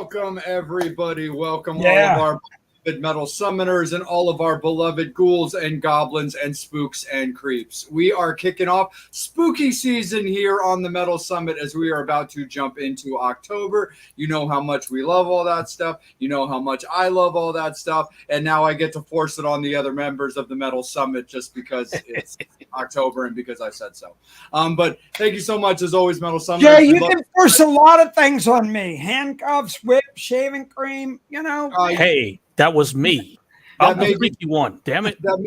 Welcome, everybody. Welcome all Yeah. of our beloved metal summoners and all of our beloved ghouls and goblins and spooks and creeps. We are kicking off spooky season here on the Metal Summit as we are about to jump into October. You know how much we love all that stuff. You know how much I love all that stuff. And now I get to force it on the other members of the Metal Summit just because it's October and because I said so. But thank you so much, as always, Metal Summoners. Yeah, you can force a lot of things on me. Handcuffs, whip, shaving cream, Hey, that was me. I'm the freaky one. Damn it. That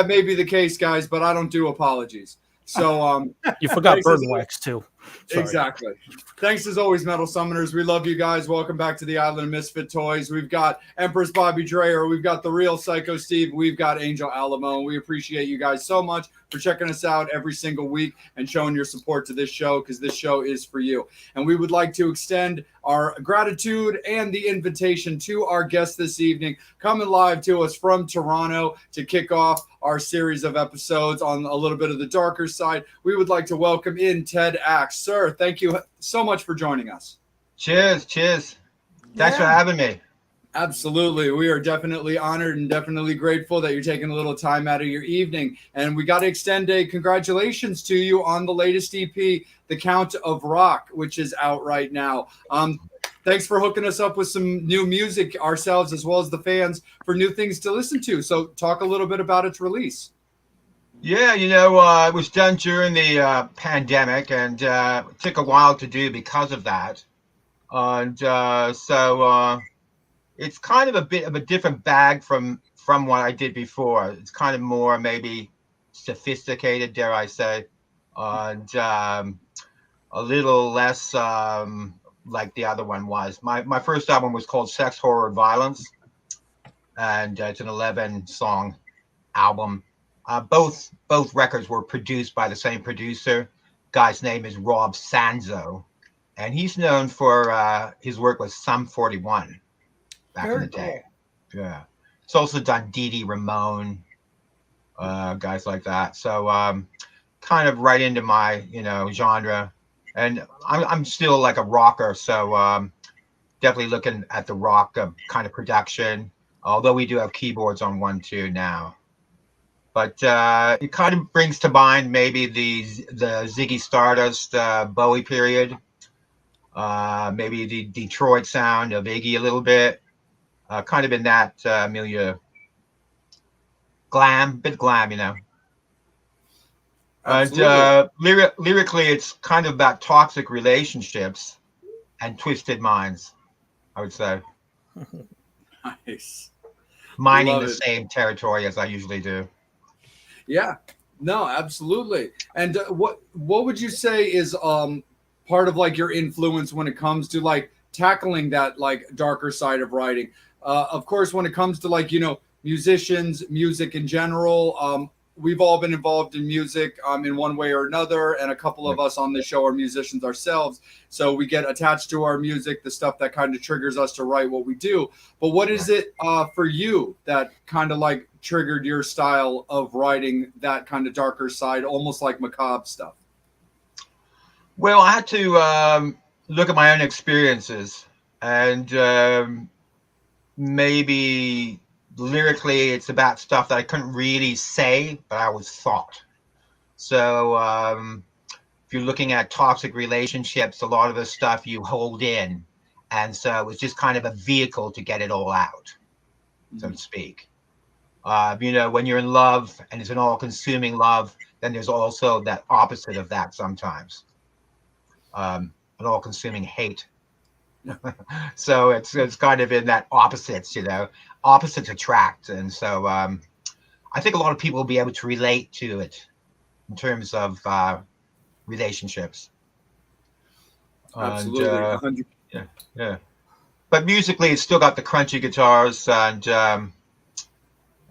may be the case, guys, but I don't do apologies. So you forgot burn wax too. Sorry. Exactly. Thanks as always, Metal Summoners. We love you guys. Welcome back to the Island of Misfit Toys. We've got Empress Bobby Dreyer. We've got the real Psycho Steve. We've got Angel Alamo. We appreciate you guys so much for checking us out every single week and showing your support to this show, because this show is for you. And we would like to extend our gratitude and the invitation to our guest this evening, coming live to us from Toronto to kick off our series of episodes on a little bit of the darker side. We would like to welcome in Ted Axe. Sir, thank you so much for joining us. Cheers. Thanks for having me. Absolutely. We are definitely honored and definitely grateful that you're taking a little time out of your evening. And we got to extend a congratulations to you on the latest EP, The Count of Rock, which is out right now. Thanks for hooking us up with some new music ourselves, as well as the fans, for new things to listen to. So talk a little bit about its release. Yeah, it was done during the pandemic, and it took a while to do because of that. And so it's kind of a bit of a different bag from what I did before. It's kind of more maybe sophisticated, dare I say, and a little less like the other one was. My first album was called Sex, Horror, Violence, and it's an 11-song album. Both records were produced by the same producer. Guy's name is Rob Sanzo, and he's known for his work with Sum 41 back in the day. Yeah, it's also done Dee Dee Ramone, guys like that. So kind of right into my genre, and I'm still like a rocker, so definitely looking at the rock kind of production. Although we do have keyboards on one too now. But it kind of brings to mind maybe the Ziggy Stardust Bowie period, maybe the Detroit sound of Iggy a little bit, kind of in that milieu. Bit glam, And lyrically, it's kind of about toxic relationships and twisted minds, I would say. Nice. Mining the same territory as I usually do. Yeah, no, absolutely. And what would you say is part of like your influence when it comes to like tackling that like darker side of writing? Of course, when it comes to like musicians, music in general, we've all been involved in music in one way or another, and a couple of us on this show are musicians ourselves, so we get attached to our music, the stuff that kind of triggers us to write what we do. But what is it for you that kind of like triggered your style of writing that kind of darker side, almost like macabre stuff? Well, I had to look at my own experiences, and maybe lyrically it's about stuff that I couldn't really say, but I always thought. So if you're looking at toxic relationships, a lot of the stuff you hold in, and so it was just kind of a vehicle to get it all out, so to speak. When you're in love and it's an all-consuming love, then there's also that opposite of that sometimes, an all-consuming hate. So it's kind of in that opposites, opposites attract. And so I think a lot of people will be able to relate to it in terms of relationships. Absolutely. And, yeah. But musically, it's still got the crunchy guitars, and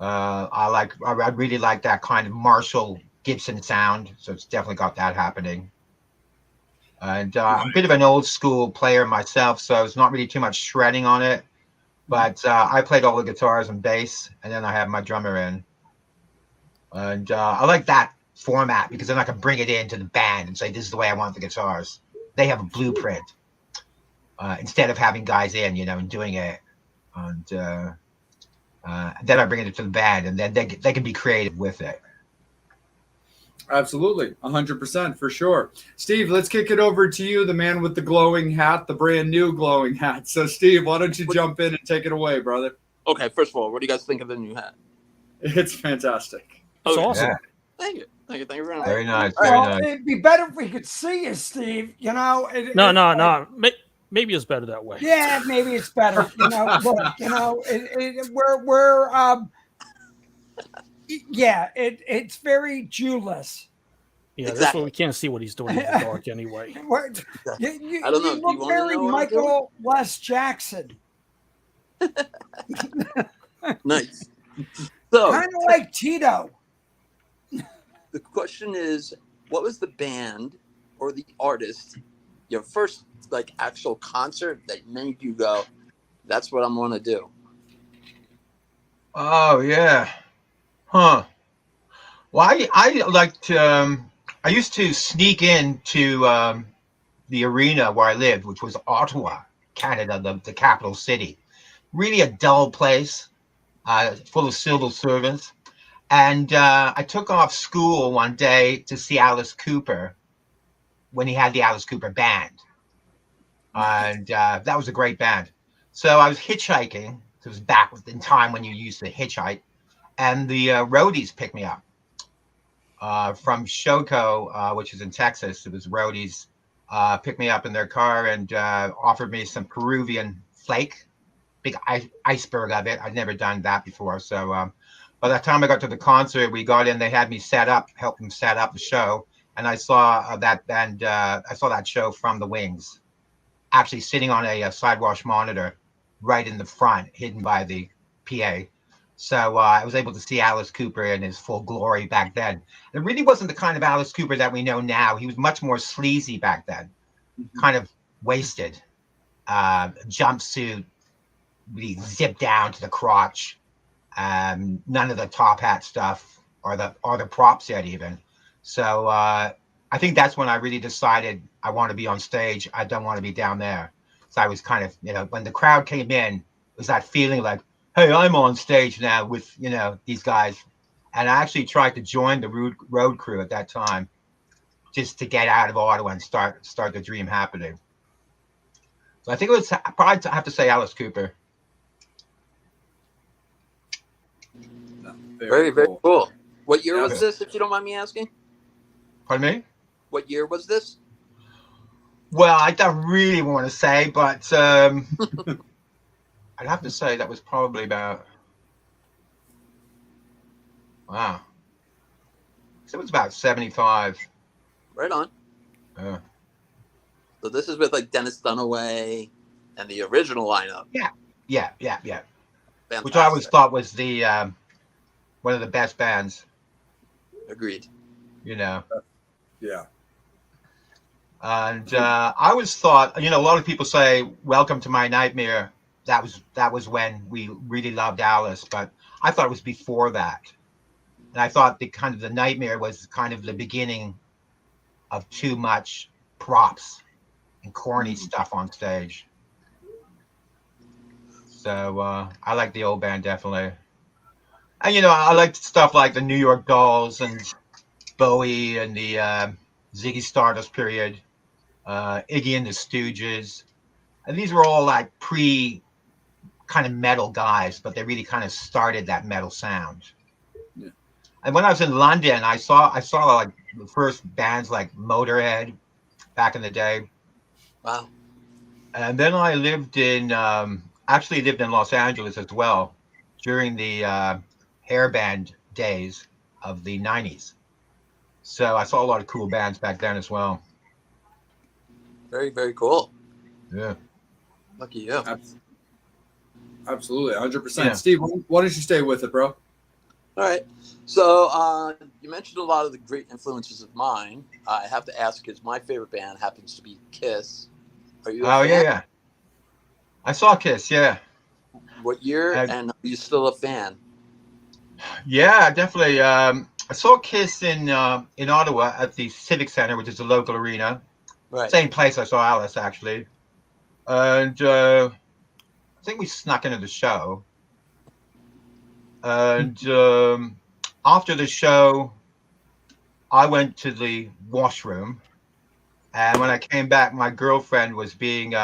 I really like that kind of Marshall Gibson sound. So it's definitely got that happening. And I'm a bit of an old school player myself, so it's not really too much shredding on it. But I played all the guitars and bass, and then I have my drummer in. And I like that format because then I can bring it into the band and say, this is the way I want the guitars. They have a blueprint. instead of having guys in, and doing it. And then I bring it to the band, and then they can be creative with it. Absolutely, 100% for sure. Steve, let's kick it over to you, the man with the glowing hat, the brand new glowing hat. So, Steve, why don't you jump in and take it away, brother? Okay, first of all, what do you guys think of the new hat? It's fantastic. It's Okay. awesome. Yeah. Thank you very much. Very nice. All Very Well, nice. it'd be better if we could see you, Steve. No. Maybe it's better that way. Yeah, maybe it's better. Look, it's very Jewless. Yeah, that's Exactly. why we can't see what he's doing in the dark anyway. You I don't know. you Do you look wanna very know what I'm doing? Michael Les Jackson, Nice. So kind of like Tito. the question is, what was the band or the artist, your first actual concert that made you go, that's what I'm gonna do? Oh yeah. Huh. Well, I like to. I used to sneak into the arena where I lived, which was Ottawa, Canada, the capital city. Really a dull place, full of civil servants. And I took off school one day to see Alice Cooper when he had the Alice Cooper band. And that was a great band. So I was hitchhiking. It was back in time when you used to hitchhike. And the roadies picked me up from Shoko, which is in Texas. It was roadies picked me up in their car and offered me some Peruvian flake, big iceberg of it. I'd never done that before. So by the time I got to the concert, we got in. They had me help them set up the show, and I saw that band. I saw that show from the wings, actually sitting on a sidewalk monitor, right in the front, hidden by the PA. So I was able to see Alice Cooper in his full glory back then. It really wasn't the kind of Alice Cooper that we know now. He was much more sleazy back then, kind of wasted, jumpsuit, really zipped down to the crotch. None of the top hat stuff or the props yet even. So I think that's when I really decided I want to be on stage. I don't want to be down there. So I was kind of, when the crowd came in, it was that feeling like, hey, I'm on stage now with, these guys. And I actually tried to join the road crew at that time just to get out of Ottawa and start the dream happening. So I think it was probably, I have to say, Alice Cooper. Very cool. What year was this, if you don't mind me asking? Pardon me? What year was this? Well, I don't really want to say, but I'd have to say that was probably about, wow. So it was about 75. Right on. Yeah. So this is with Dennis Dunaway and the original lineup. Yeah. Fantastic. Which I always thought was the one of the best bands. Agreed. Yeah. And I always thought, a lot of people say, "Welcome to My Nightmare." That was when we really loved Alice, but I thought it was before that. And I thought the Nightmare was kind of the beginning of too much props and corny stuff on stage. So I like the old band definitely. And I liked stuff like the New York Dolls and Bowie and the Ziggy Stardust period, Iggy and the Stooges. And these were all pre kind of metal guys, but they really kind of started that metal sound. Yeah. And when I was in London, I saw the first bands like Motorhead back in the day. Wow. And then I lived in Los Angeles as well during the hair band days of the 90s. So I saw a lot of cool bands back then as well. Very, very cool. Yeah. Lucky you. Absolutely, 100%. Yeah. Steve, why don't you stay with it, bro? All right. So you mentioned a lot of the great influences of mine. I have to ask, because my favorite band happens to be Kiss. Are you a fan? Yeah. I saw Kiss, yeah. What year, and are you still a fan? Yeah, definitely. I saw Kiss in Ottawa at the Civic Center, which is a local arena. Right. Same place I saw Alice, actually. And I think we snuck into the show. And after the show, I went to the washroom. And when I came back, my girlfriend was being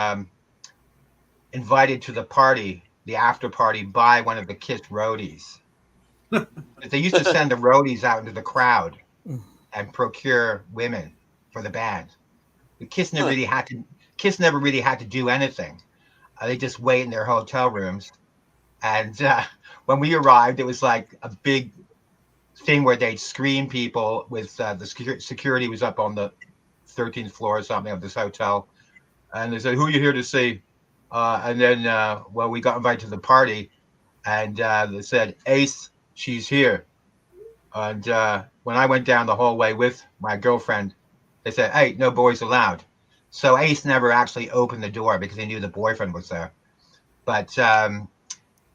invited to the party, the after party, by one of the KISS roadies. They used to send the roadies out into the crowd and procure women for the band. The KISS never really had to. KISS never really had to do anything. They just wait in their hotel rooms. And when we arrived, it was like a big thing where they'd screen people with the security was up on the 13th floor or something of this hotel. And they said, "Who are you here to see?" And then, well, we got invited to the party. And they said, "Ace, she's here." And when I went down the hallway with my girlfriend, they said, "Hey, no boys allowed." So Ace never actually opened the door because he knew the boyfriend was there. But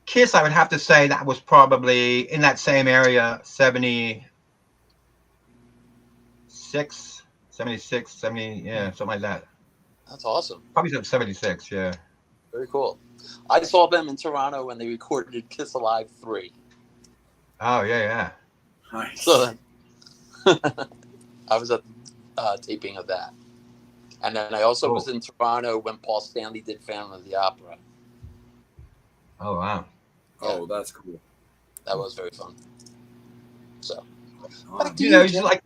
KISS, I would have to say that was probably in that same area, 76, 70, yeah, something like that. That's awesome. Probably 76, yeah. Very cool. I saw them in Toronto when they recorded Kiss Alive 3. Oh, yeah. Nice. So I was at taping of that. And then I also was in Toronto when Paul Stanley did Phantom of the Opera. Oh, wow. Yeah. Oh, that's cool. That was very fun. So, You know, it's like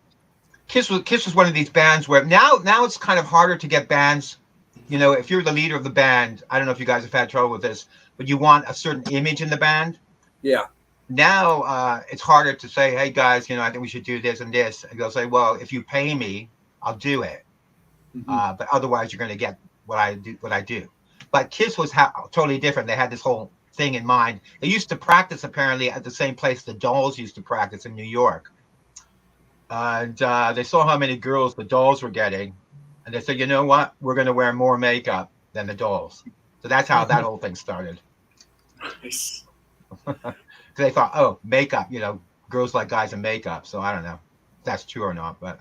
KISS was one of these bands where now it's kind of harder to get bands. You know, if you're the leader of the band, I don't know if you guys have had trouble with this, but you want a certain image in the band. Yeah. Now it's harder to say, "Hey guys, you know, I think we should do this and this." And they'll say, "Well, if you pay me, I'll do it. But otherwise, you're going to get what I do." But KISS was totally different. They had this whole thing in mind. They used to practice apparently at the same place the Dolls used to practice in New York. And they saw how many girls the Dolls were getting, and they said, "You know what? We're going to wear more makeup than the Dolls." So that's how that whole thing started. Nice. So they thought, "Oh, makeup, you know, girls like guys in makeup." So I don't know if that's true or not, but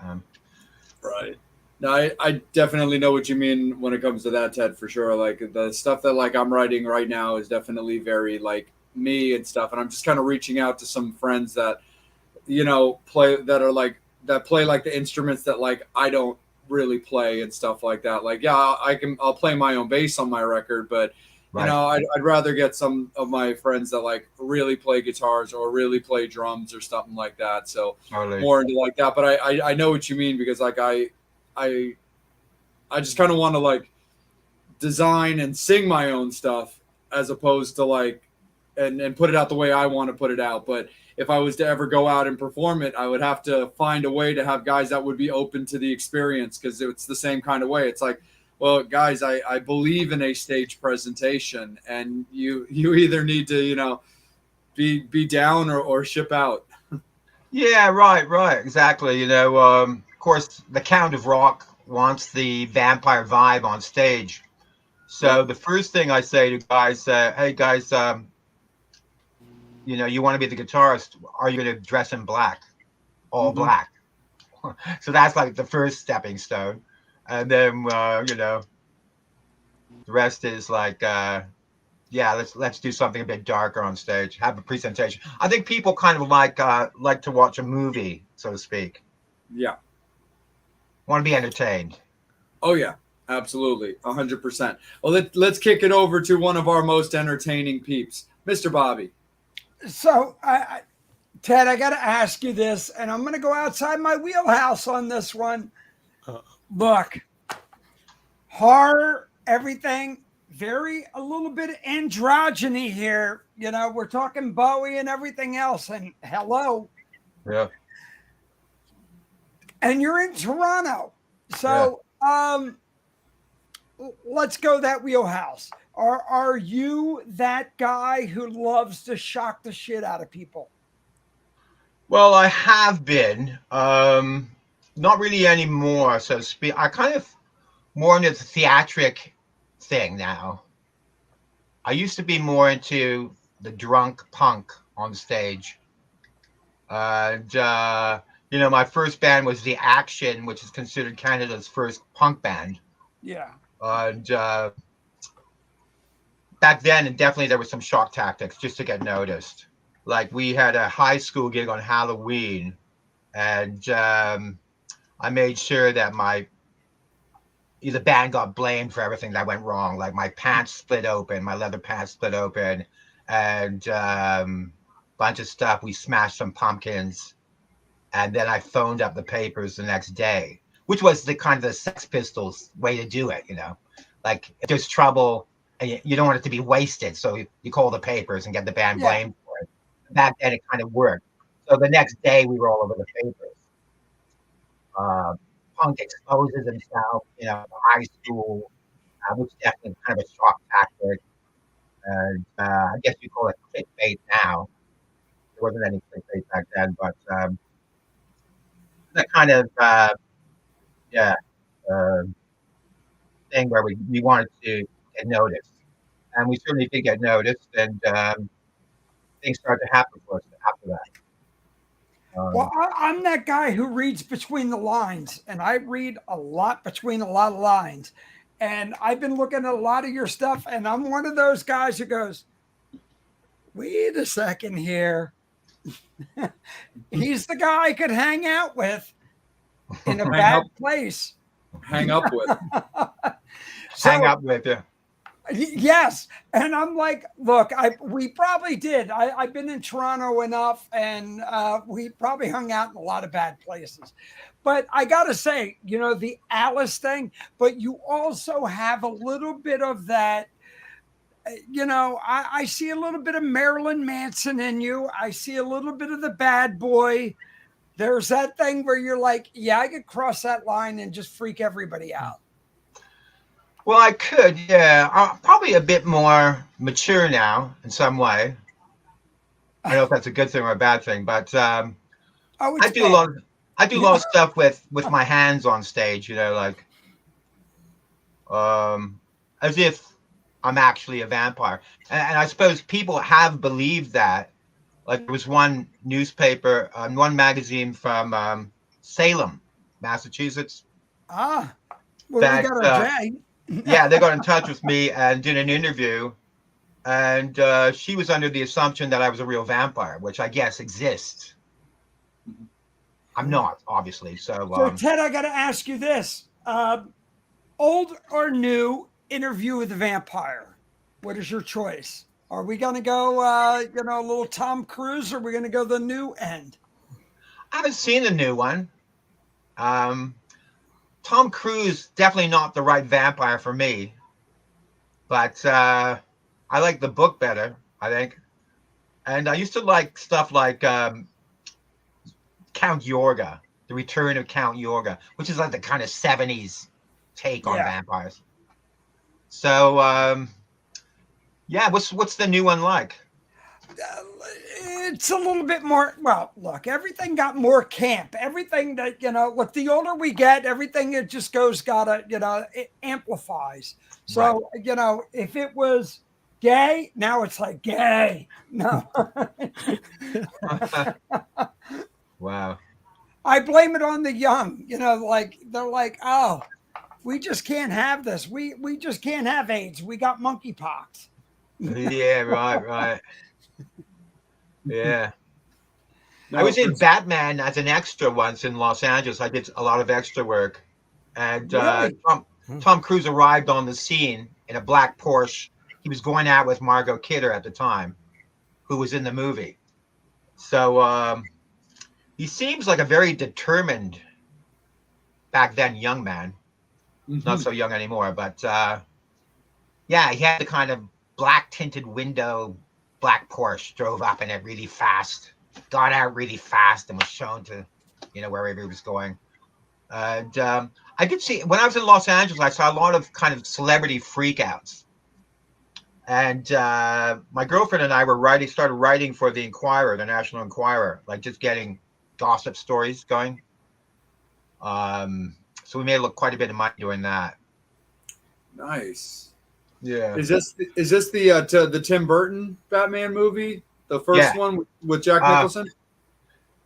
Right. No, I definitely know what you mean when it comes to that, Ted, for sure. Like the stuff that like I'm writing right now is definitely very like me and stuff. And I'm just kind of reaching out to some friends that, you know, play like the instruments that like I don't really play and stuff like that. Like, yeah, I'll play my own bass on my record, but you know, I'd rather get some of my friends that like really play guitars or really play drums or something like that. So more into like that. But I know what you mean because like I just kind of want to like design and sing my own stuff as opposed to like and put it out the way I want to put it out. But if I was to ever go out and perform it, I would have to find a way to have guys that would be open to the experience because it's the same kind of way. It's like, well, guys, I believe in a stage presentation, and you either need to, you know, be down or ship out. Yeah, right, exactly. You know, of course, the Count of Rock wants the vampire vibe on stage. So the first thing I say to guys, "Hey guys, you know, you want to be the guitarist? Are you going to dress in black, all black?" So that's like the first stepping stone. And then, you know, the rest is like, yeah, let's do something a bit darker on stage. Have a presentation. I think people kind of like to watch a movie, so to speak. Yeah. Want to be entertained. Oh yeah, absolutely, 100%. Well, let's kick it over to one of our most entertaining peeps, Mr. Bobby. So, Ted, I got to ask you this, and I'm going to go outside my wheelhouse on this one. Look, horror, everything, a little bit androgyny here. You know, we're talking Bowie and everything else, and hello. Yeah. And you're in Toronto. So, let's go that wheelhouse. Are you that guy who loves to shock the shit out of people? Well, I have been. Not really anymore, so to speak. I kind of more into the theatric thing now. I used to be more into the drunk punk on stage. And, you know, my first band was The Action, which is considered Canada's first punk band. Yeah. And back then, and definitely there was some shock tactics just to get noticed. Like we had a high school gig on Halloween, and I made sure that the band got blamed for everything that went wrong. Like my pants split open, my leather pants split open, and bunch of stuff. We smashed some pumpkins, and then I phoned up the papers the next day, which was the kind of the Sex Pistols way to do it. Like if there's trouble and you don't want it to be wasted, so you call the papers and get the band blamed for it. Back then, it kind of worked. So the next day, we were all over the papers. Punk exposes himself, high school, which is definitely kind of a shock tactic. And I guess you call it clickbait now. There wasn't any clickbait back then, but that kind of thing where we wanted to get noticed, and we certainly did get noticed, and things started to happen for us after that. Well, I'm that guy who reads between the lines, and I read a lot between a lot of lines. And I've been looking at a lot of your stuff, and I'm one of those guys who goes, wait a second here. He's the guy I could hang out with in a bad place. Hang up with. Hang up with you. Yes. And I'm like, look, we probably did. I've been in Toronto enough, and we probably hung out in a lot of bad places. But I got to say, the Alice thing, but you also have a little bit of that. I see a little bit of Marilyn Manson in you. I see a little bit of the bad boy. There's that thing where you're like, yeah, I could cross that line and just freak everybody out. Well, I could, yeah. I'm probably a bit more mature now in some way. I don't know if that's a good thing or a bad thing, but I do a lot of stuff with my hands on stage, like as if I'm actually a vampire. And I suppose people have believed that. Like there was one newspaper, one magazine from Salem, Massachusetts. Well, we got our J. Yeah, they got in touch with me and did an interview, and she was under the assumption that I was a real vampire, which I guess exists. I'm not, obviously. So Ted, I got to ask you this: old or new Interview with the Vampire? What is your choice? Are we going to go, a little Tom Cruise, or are we going to go the new end? I haven't seen the new one. Tom Cruise, definitely not the right vampire for me. But I like the book better, I think. And I used to like stuff like Count Yorga, The Return of Count Yorga, which is like the kind of 70s take on vampires. So, what's the new one like? It's a little bit more, well, look, everything got more camp. Everything that, look, the older we get, everything it just it amplifies. So, right. If it was gay, now it's like gay. No. Wow. I blame it on the young, like they're like, oh, we just can't have this. We just can't have AIDS. We got monkeypox. Yeah, right. Yeah. No, I was in Batman as an extra once in Los Angeles. I did a lot of extra work. And really? Tom Cruise arrived on the scene in a black Porsche. He was going out with Margot Kidder at the time, who was in the movie. So he seems like a very determined, back then, young man. Mm-hmm. Not so young anymore. But he had the kind of black tinted window, black Porsche, drove up in it really fast, got out really fast, and was shown to, wherever he was going. And I did see, when I was in Los Angeles, I saw a lot of kind of celebrity freakouts. And my girlfriend and I started writing for the Inquirer, the National Enquirer, like just getting gossip stories going. So we made quite a bit of money doing that. Nice. Yeah. Is this the Tim Burton Batman movie? The first one with Jack Nicholson?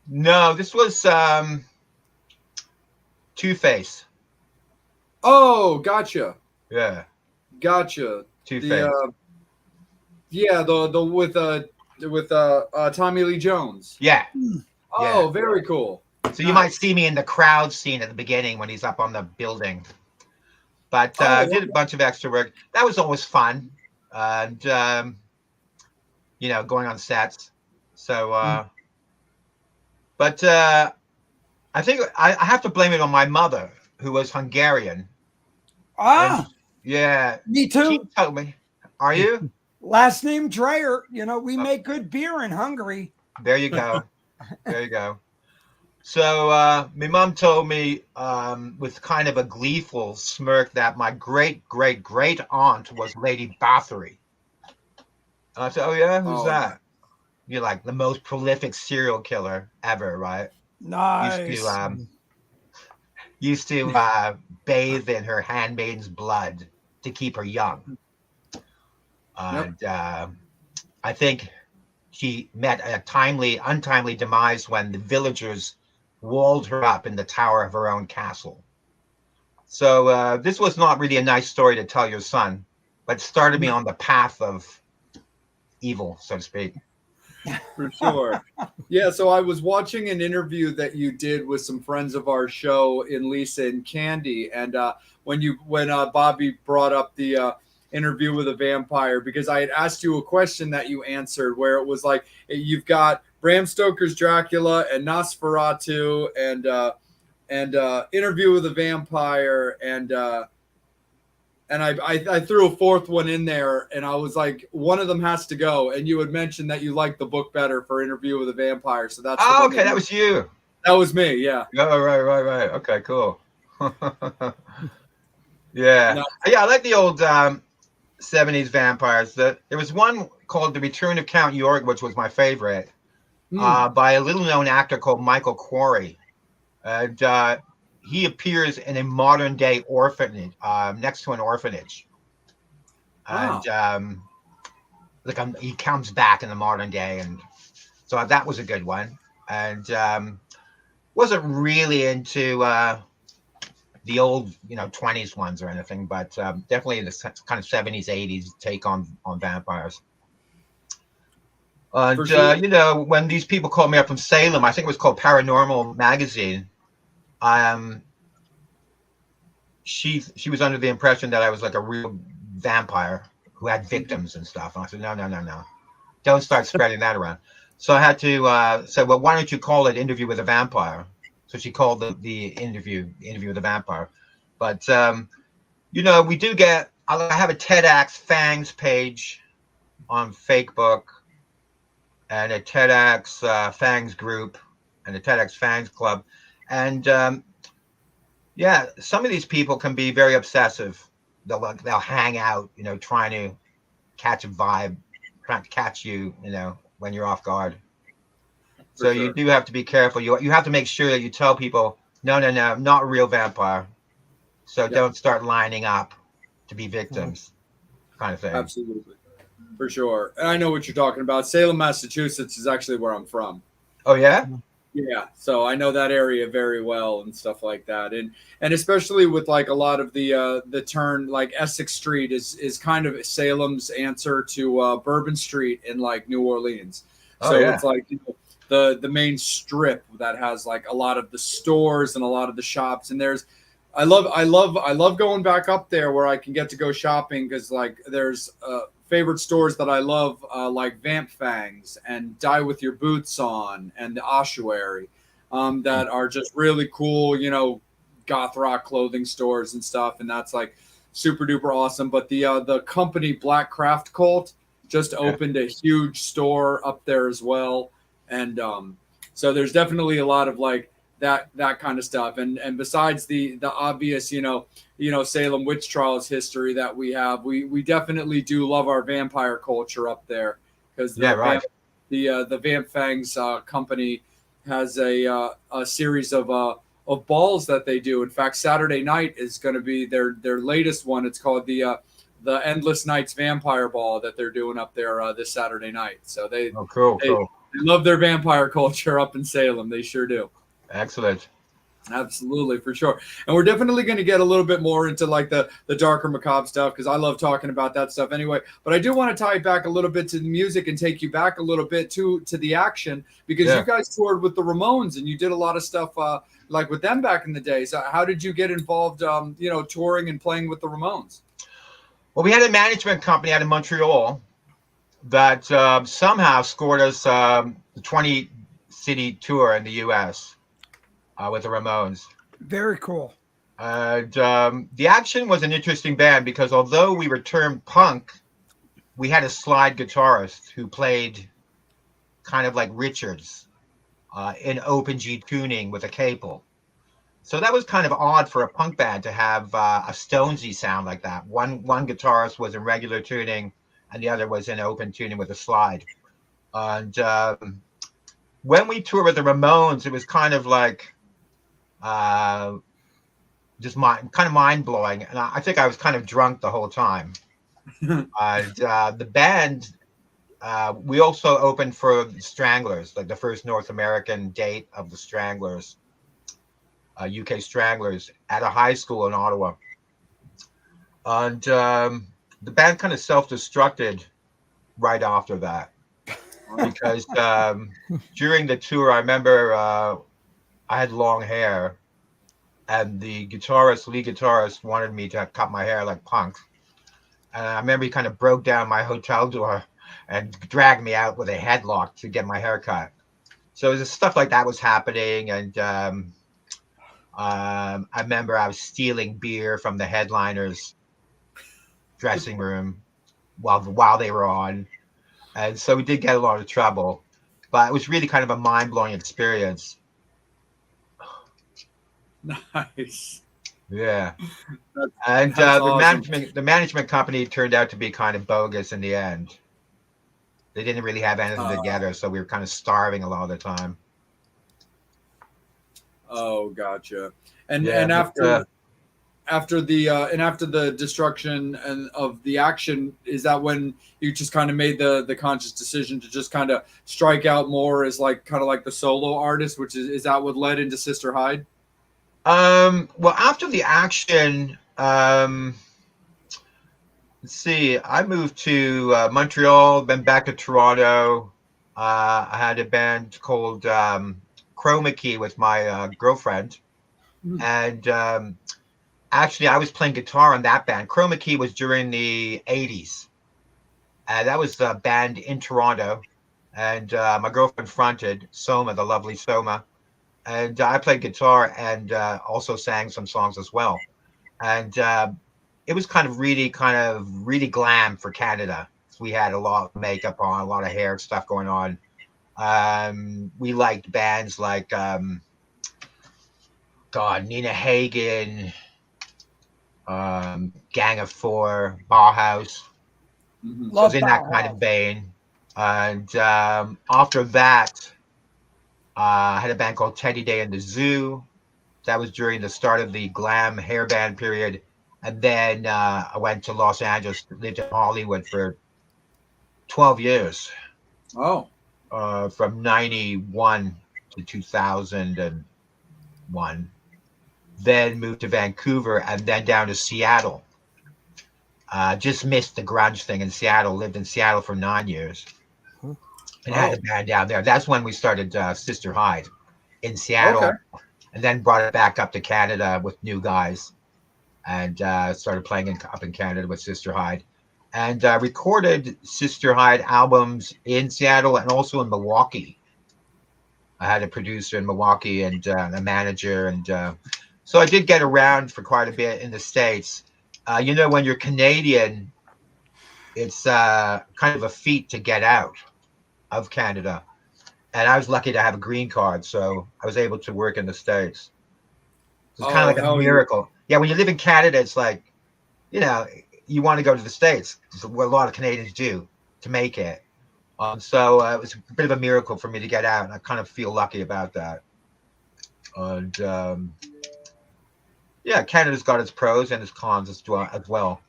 No, this was Two-Face. Oh, gotcha. Yeah. Gotcha. Two-Face. Yeah, the with Tommy Lee Jones. Yeah. Oh, Yeah. very cool. So you might see me in the crowd scene at the beginning when he's up on the building. But did a bunch of extra work. That was always fun. And going on sets. So but I think I have to blame it on my mother, who was Hungarian. And yeah. Me too. She told me. Are you? Last name Dreyer. We make good beer in Hungary. There you go. There you go. So my mom told me with kind of a gleeful smirk that my great aunt was Lady Bathory. And I said, "Oh yeah, who's that?" You're like the most prolific serial killer ever, right? Nice. Used to bathe in her handmaid's blood to keep her young. And I think she met a untimely demise when the villagers walled her up in the tower of her own castle. So this was not really a nice story to tell your son, but started me on the path of evil, so to speak. For sure. Yeah, so I was watching an interview that you did with some friends of our show in Lisa and Candy, and when Bobby brought up the interview with a vampire, because I had asked you a question that you answered where it was like you've got Bram Stoker's Dracula and Nosferatu and Interview with a Vampire and I threw a fourth one in there, and I was like, one of them has to go. And you had mentioned that you liked the book better for Interview with a Vampire, so that's okay. That was you. That was me. Yeah. Oh, right. Okay, cool. Yeah, I like the old 70s vampires. There was one called The Return of Count York, which was my favorite, by a little-known actor called Michael Quarry. And he appears in a modern-day orphanage, next to an orphanage. And he comes back in the modern day. And so that was a good one. And wasn't really into the old 20s ones or anything, but definitely the kind of 70s 80s take on vampires. And sure. When these people called me up from Salem, I think it was called Paranormal Magazine, she was under the impression that I was like a real vampire who had victims and stuff. And I said, no, don't start spreading that around. So I had to say, well, why don't you call it Interview with a Vampire? So she called the interview with a Vampire. But, we do get, I have a TEDx Fangs page on Facebook and a TEDx Fangs group and a TEDx Fangs club. And, some of these people can be very obsessive. They'll hang out, trying to catch a vibe, trying to catch you, when you're off guard. So sure. You do have to be careful. You have to make sure that you tell people, no, not a real vampire. So don't start lining up to be victims, kind of thing. Absolutely. For sure. And I know what you're talking about. Salem, Massachusetts is actually where I'm from. Oh, yeah? Yeah. So I know that area very well and stuff like that. And especially with like a lot of the turn, like Essex Street is kind of Salem's answer to Bourbon Street in like New Orleans. So it's like, the main strip that has like a lot of the stores and a lot of the shops. And I love going back up there where I can get to go shopping, because like there's favorite stores that I love, like Vamp Fangs and Die With Your Boots On and the Ossuary, that are just really cool, goth rock clothing stores and stuff. And that's like super duper awesome. But the company Black Craft Cult just opened a huge store up there as well. And so there's definitely a lot of like that kind of stuff. And besides the obvious, Salem witch trials history that we have, we definitely do love our vampire culture up there, because the Vamp Fangs company has a series of balls that they do. In fact, Saturday night is going to be their latest one. It's called the Endless Nights Vampire Ball that they're doing up there this Saturday night. So cool. They love their vampire culture up in Salem. They sure do. Excellent. Absolutely, for sure. And we're definitely going to get a little bit more into like the darker macabre stuff because I love talking about that stuff anyway. But I do want to tie it back a little bit to the music and take you back a little bit to the action because you guys toured with the Ramones and you did a lot of stuff like with them back in the day. So how did you get involved, touring and playing with the Ramones? Well, we had a management company out of Montreal that somehow scored us the 20-city tour in the U.S. With the Ramones. Very cool. And the Action was an interesting band because although we were termed punk, we had a slide guitarist who played kind of like Richards in open G tuning with a capo. So that was kind of odd for a punk band to have a Stonesy sound like that. One guitarist was in regular tuning and the other was in open tuning with a slide. And when we toured with the Ramones, it was kind of like just kind of mind blowing, and I think I was kind of drunk the whole time. And the band, we also opened for the Stranglers, like the first North American date of the Stranglers, UK Stranglers, at a high school in Ottawa. And the band kind of self-destructed right after that because during the tour, I remember. I had long hair, and the lead guitarist wanted me to cut my hair like punk. And I remember he kind of broke down my hotel door and dragged me out with a headlock to get my hair cut. So stuff like that was happening. And I remember I was stealing beer from the headliners' dressing room while they were on. And so we did get a lot of trouble. But it was really kind of a mind-blowing experience. Nice. Yeah. And awesome. the management company turned out to be kind of bogus in the end. They didn't really have anything together, so we were kind of starving a lot of the time. Oh, gotcha. And after the destruction and of the Action, is that when you just kind of made the conscious decision to just kind of strike out more as like kind of like the solo artist, which is that what led into Sister Hyde? Well, after the Action, let's see, I moved to Montreal, then back to Toronto. I had a band called Chroma Key with my girlfriend. And actually, I was playing guitar in that band. Chroma Key was during the 80s. That was a band in Toronto. And my girlfriend fronted, Soma, the lovely Soma. And I played guitar and also sang some songs as well. And it was kind of really glam for Canada. We had a lot of makeup on, a lot of hair stuff going on. We liked bands like, Nina Hagen, Gang of Four, Bauhaus. Mm-hmm. So it was in that kind of vein. And after that, I had a band called Teddy Day and the Zoo. That was during the start of the glam hair band period. And then I went to Los Angeles, lived in Hollywood for 12 years. Oh. From 91 to 2001. Then moved to Vancouver and then down to Seattle. Just missed the grunge thing in Seattle. Lived in Seattle for 9 years. And had a band down there. That's when we started Sister Hyde in Seattle. Okay. And then brought it back up to Canada with new guys. And started playing up in Canada with Sister Hyde. And recorded Sister Hyde albums in Seattle and also in Milwaukee. I had a producer in Milwaukee and a manager. And so I did get around for quite a bit in the States. When you're Canadian, it's kind of a feat to get out of Canada. And I was lucky to have a green card, so I was able to work in the States. It's kind of like a miracle. Yeah, when you live in Canada, it's like, you want to go to the States. It's what a lot of Canadians do to make it. So it was a bit of a miracle for me to get out, and I kind of feel lucky about that. And Canada's got its pros and its cons as well.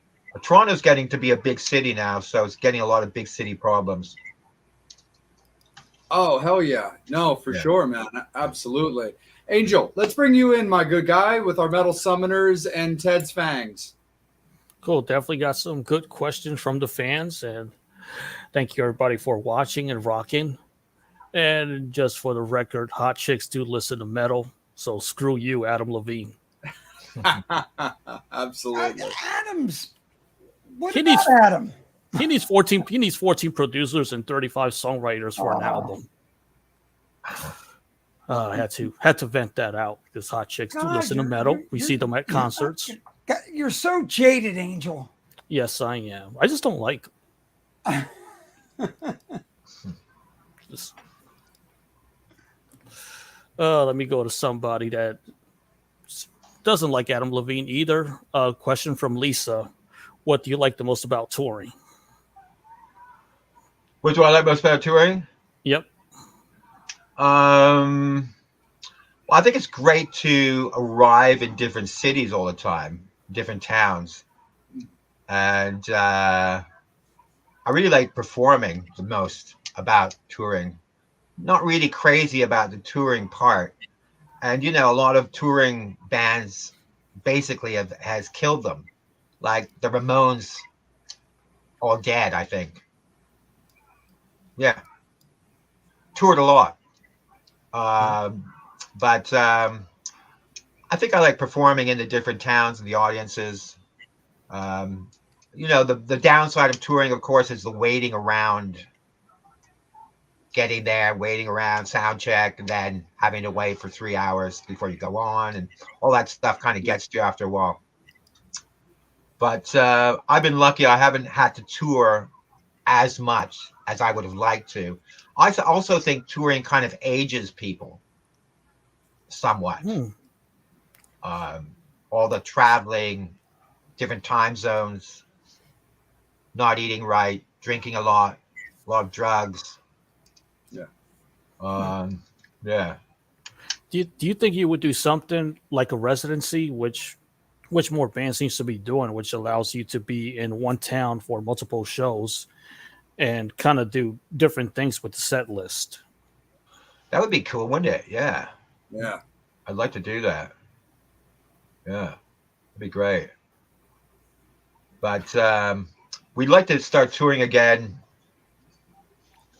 Toronto's getting to be a big city now, so it's getting a lot of big city problems. Oh, hell yeah. No, for sure, man. Absolutely. Angel, let's bring you in, my good guy, with our metal summoners and Ted's fangs. Cool. Definitely got some good questions from the fans, and thank you everybody for watching and rocking. And just for the record, hot chicks do listen to metal, so screw you, Adam Levine. Absolutely. Adam's. What He about needs- Adam? He needs 14. He needs 14 producers and 35 songwriters for an album. I had to vent that out because hot chicks do God, listen to metal. We see them at concerts. You're so jaded, Angel. Yes, I am. I just don't like. Just, let me go to somebody that doesn't like Adam Levine either. Question from Lisa: what do you like the most about touring? What do I like most about touring? Yep. Well, I think it's great to arrive in different cities all the time, different towns. And I really like performing the most about touring. Not really crazy about the touring part. And, you know, a lot of touring bands basically has killed them. Like the Ramones, all dead, I think. Yeah. Toured a lot. But I think I like performing in the different towns and the audiences. You know, the downside of touring, of course, is the waiting around, getting there, waiting around, sound check, and then having to wait for 3 hours before you go on, and all that stuff kind of gets to you after a while. But I've been lucky; I haven't had to tour as much as I would have liked to. I also think touring kind of ages people somewhat. All the traveling, different time zones, not eating right, drinking a lot of drugs. Yeah. Yeah. Do you think you would do something like a residency, which more bands seems to be doing, which allows you to be in one town for multiple shows and kind of do different things with the set list? That would be cool, wouldn't it? Yeah. Yeah. I'd like to do that. Yeah. That'd be great. But we'd like to start touring again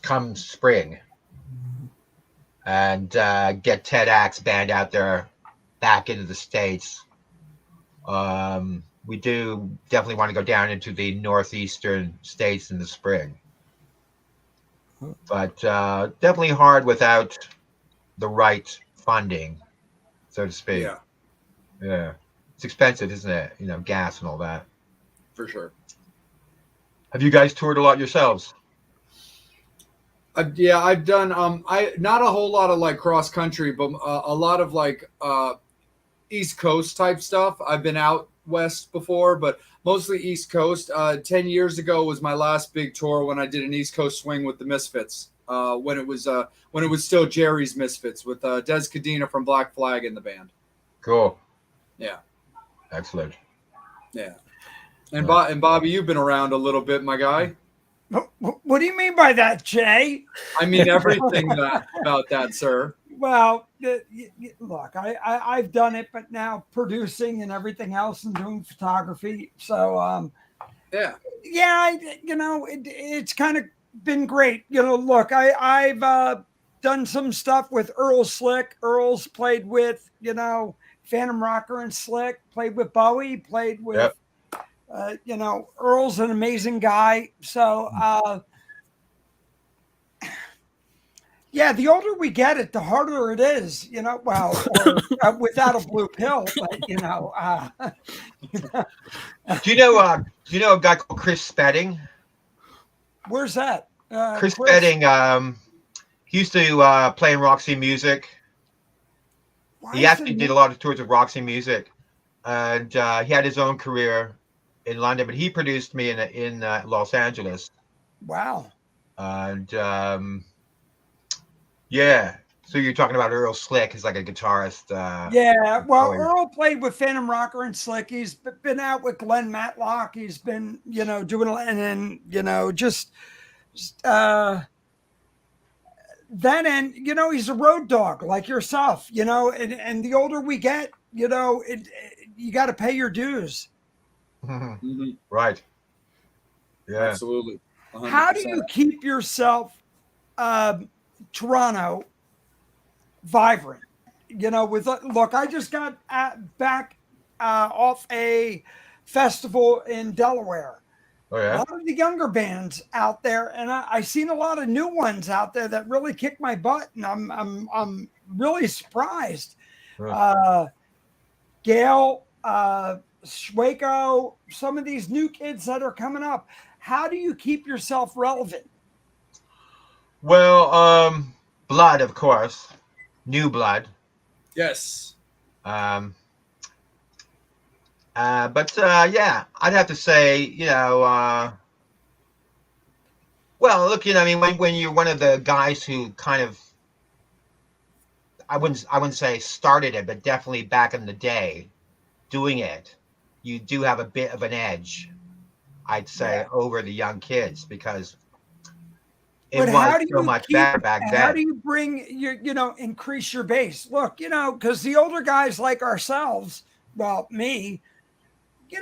come spring and get Ted Axe band out there back into the States. We do definitely want to go down into the northeastern states in the spring. But definitely hard without the right funding, so to speak. Yeah, Yeah. It's expensive, isn't it? You know, gas and all that. for sure. Have you guys toured a lot yourselves? Yeah, I've done I not a whole lot of like cross country, but a lot of like East Coast type stuff. I've been out west before, but mostly East Coast. 10 years ago was my last big tour when I did an East Coast swing with the Misfits. When it was still Jerry's Misfits with Des Cadena from Black Flag in the band. Cool. Yeah. Excellent. Yeah. And Bobby, you've been around a little bit, my guy. What do you mean by that, Jay? I mean everything about that, sir. Well, look, I've done it, but now producing and everything else and doing photography. So, Yeah. it's kind of been great. Look, I've done some stuff with Earl Slick. Earl's played with, Phantom Rocker and Slick, played with Bowie, played with, Yep. Earl's an amazing guy. So, yeah, the older we get it, the harder it is, without a blue pill, but, Do you know a guy called Chris Spedding? Where's that? Chris Spedding, he used to play in Roxy Music. He actually did a lot of tours of Roxy Music, and he had his own career in London, but he produced me in Los Angeles. Wow. And yeah, so you're talking about Earl Slick, who's like a guitarist. Yeah, well, Earl played with Phantom Rocker and Slick. He's been out with Glenn Matlock. He's been, doing, and then, just then, and he's a road dog like yourself, and the older we get, you got to pay your dues. Mhm. Right. Yeah. Absolutely. 100%. How do you keep yourself, Toronto, vibrant? Look, I just got back off a festival in Delaware. Oh A yeah. lot of the younger bands out there, and I seen a lot of new ones out there that really kick my butt, and I'm really surprised. Huh. Gail, Schwako, some of these new kids that are coming up. How do you keep yourself relevant? Well, blood, of course, new blood. Yes. Um, yeah, I'd have to say, well, look, I mean, when you're one of the guys who kind of, I wouldn't say started it, but definitely back in the day, doing it, you do have a bit of an edge, I'd say, Yeah. over the young kids because it But was how do so you much keep? better back How do then. you bring your, increase your base? Look, because the older guys like ourselves, well, me, you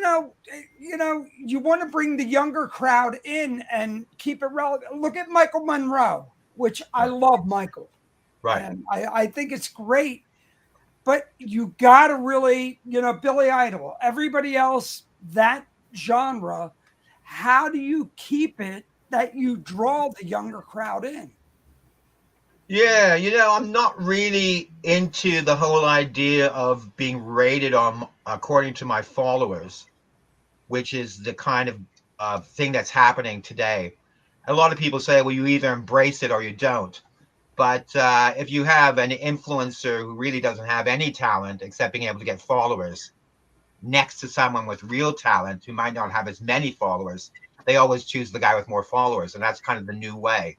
want to bring the younger crowd in and keep it relevant. Look at Michael Monroe, which I Right. love Michael, Right. and I think it's great. But you got to really, Billy Idol, everybody else, that genre. How do you keep it that you draw the younger crowd in? Yeah, I'm not really into the whole idea of being rated on according to my followers, which is the kind of thing that's happening today. A lot of people say, well, you either embrace it or you don't. But if you have an influencer who really doesn't have any talent except being able to get followers next to someone with real talent who might not have as many followers, they always choose the guy with more followers. And that's kind of the new way.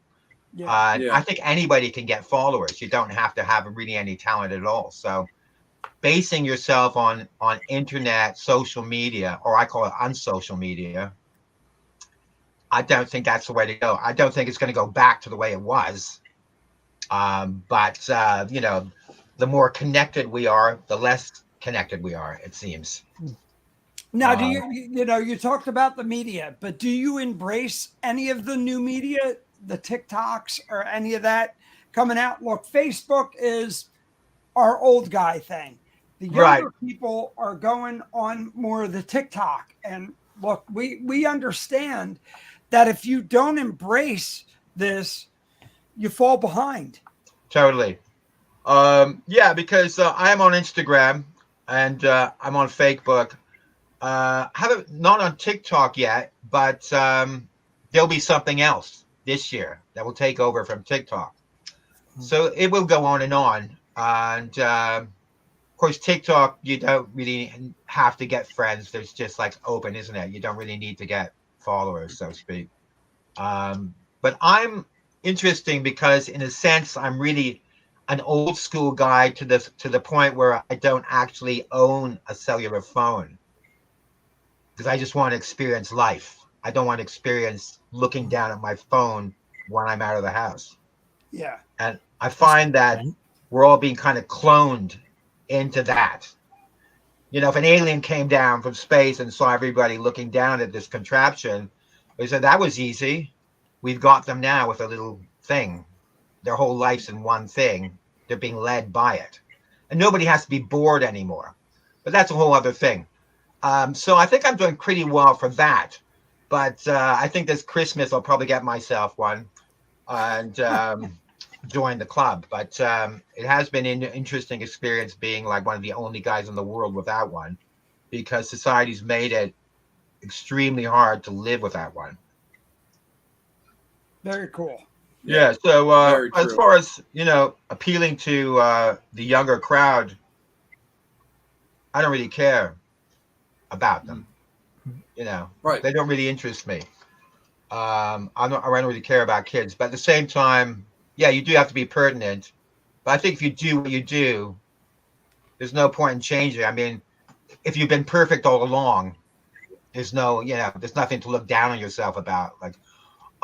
Yeah. Yeah. I think anybody can get followers. You don't have to have really any talent at all. So basing yourself on internet, social media, or I call it unsocial media, I don't think that's the way to go. I don't think it's going to go back to the way it was. But the more connected we are, the less connected we are, it seems. Now, do you talked about the media, but do you embrace any of the new media, the TikToks or any of that coming out? Look, Facebook is our old guy thing. The Right. younger people are going on more of the TikTok. And look, we understand that if you don't embrace this, you fall behind. Totally. Yeah, because I'm on Instagram and I'm on Facebook. Haven't not on TikTok yet, but there'll be something else this year that will take over from TikTok. So it will go on. And of course, TikTok, you don't really have to get friends. There's just like open, isn't it? You don't really need to get followers, so to speak. But I'm interesting because, in a sense, I'm really an old school guy to the point where I don't actually own a cellular phone because I just want to experience life. I don't want to experience looking down at my phone when I'm out of the house. Yeah. And I find that we're all being kind of cloned into that. If an alien came down from space and saw everybody looking down at this contraption, they said that was easy. We've got them now with a little thing. Their whole life's in one thing. They're being led by it. And nobody has to be bored anymore. But that's a whole other thing. So I think I'm doing pretty well for that. But I think this Christmas I'll probably get myself one and join the club. But it has been an interesting experience being like one of the only guys in the world without one, because society's made it extremely hard to live without one. Very cool. Yeah. So Very as true. far as appealing to the younger crowd, I don't really care about them. Right. They don't really interest me. I don't really care about kids, but at the same time, yeah, you do have to be pertinent. But I think if you do what you do, there's no point in changing. I mean, if you've been perfect all along, there's nothing to look down on yourself about. Like,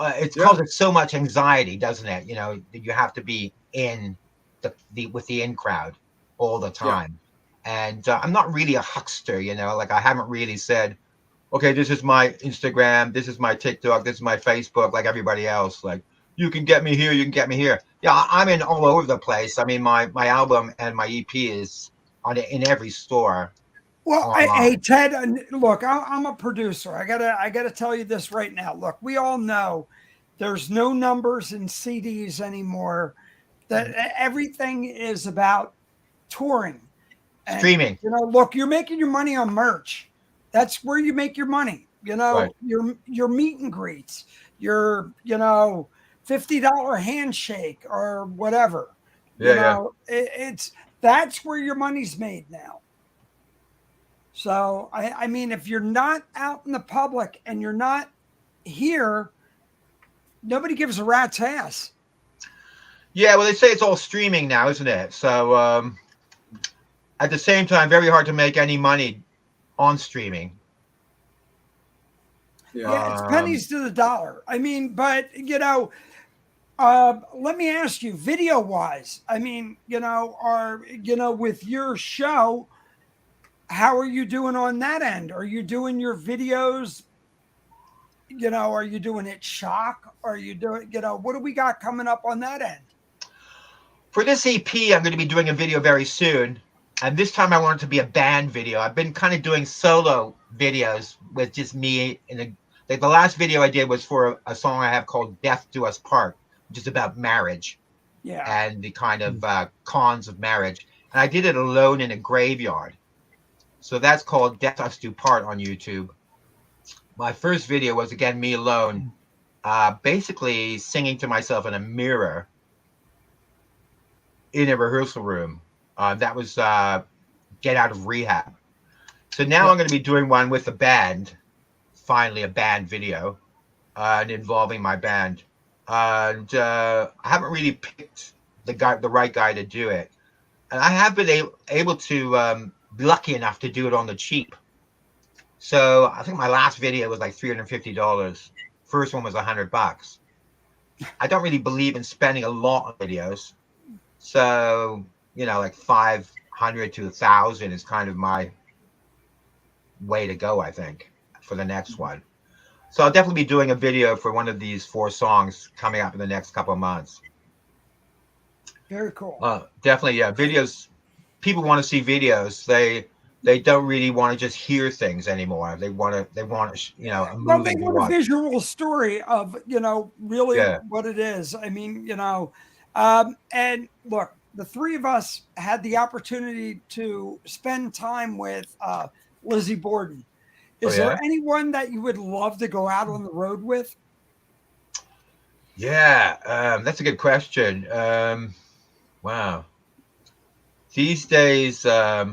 It's Yeah. causes so much anxiety, doesn't it? You know, that you have to be in the with the in crowd all the time. And I'm not really a huckster, you know, like I haven't really said, okay, this is my Instagram, this is my TikTok, this is my Facebook, like everybody else. Like, you can get me here, you can get me here. Yeah, I'm in all over the place. I mean, my album and my EP is in every store Well, hey online. Ted, look, I'm a producer. I gotta tell you this right now. Look, we all know there's no numbers in CDs anymore. That everything is about touring. And Streaming, look, you're making your money on merch. That's where you make your money. right? Your meet and greets, your $50 handshake or whatever. Yeah, yeah. It's that's where your money's made now. So I mean, if you're not out in the public and you're not here, nobody gives a rat's ass. Yeah, well, they say it's all streaming now, isn't it? So at the same time, very hard to make any money on streaming. Yeah, it's pennies to the dollar. I mean, but let me ask you, video wise, I mean, with your show, how are you doing on that end? Are you doing your videos? Are you doing it shock? Are you doing, what do we got coming up on that end? For this EP, I'm going to be doing a video very soon. And this time I want it to be a band video. I've been kind of doing solo videos with just me. The last video I did was for a song I have called Death Do Us Part, which is about marriage. Yeah. And the kind of cons of marriage. And I did it alone in a graveyard. So that's called Death Us Do Part on YouTube. My first video was, again, me alone, basically singing to myself in a mirror in a rehearsal room. That was Get Out of Rehab. So now I'm going to be doing one with a band, finally a band video, and involving my band. And I haven't really picked the right guy to do it. And I have been able to be lucky enough to do it on the cheap. So I think my last video was like $350. First one was $100. I don't really believe in spending a lot on videos. So, like 500 to 1,000 is kind of my way to go, I think, for the next one. So I'll definitely be doing a video for one of these 4 songs coming up in the next couple of months. Very cool. Definitely, yeah. Videos. People want to see videos. They don't really want to just hear things anymore. They want a movie. Well, they want a visual story of really what it is. I mean, and look, the three of us had the opportunity to spend time with Lizzie Borden. Is there anyone that you would love to go out on the road with? Yeah, that's a good question. Wow. These days, I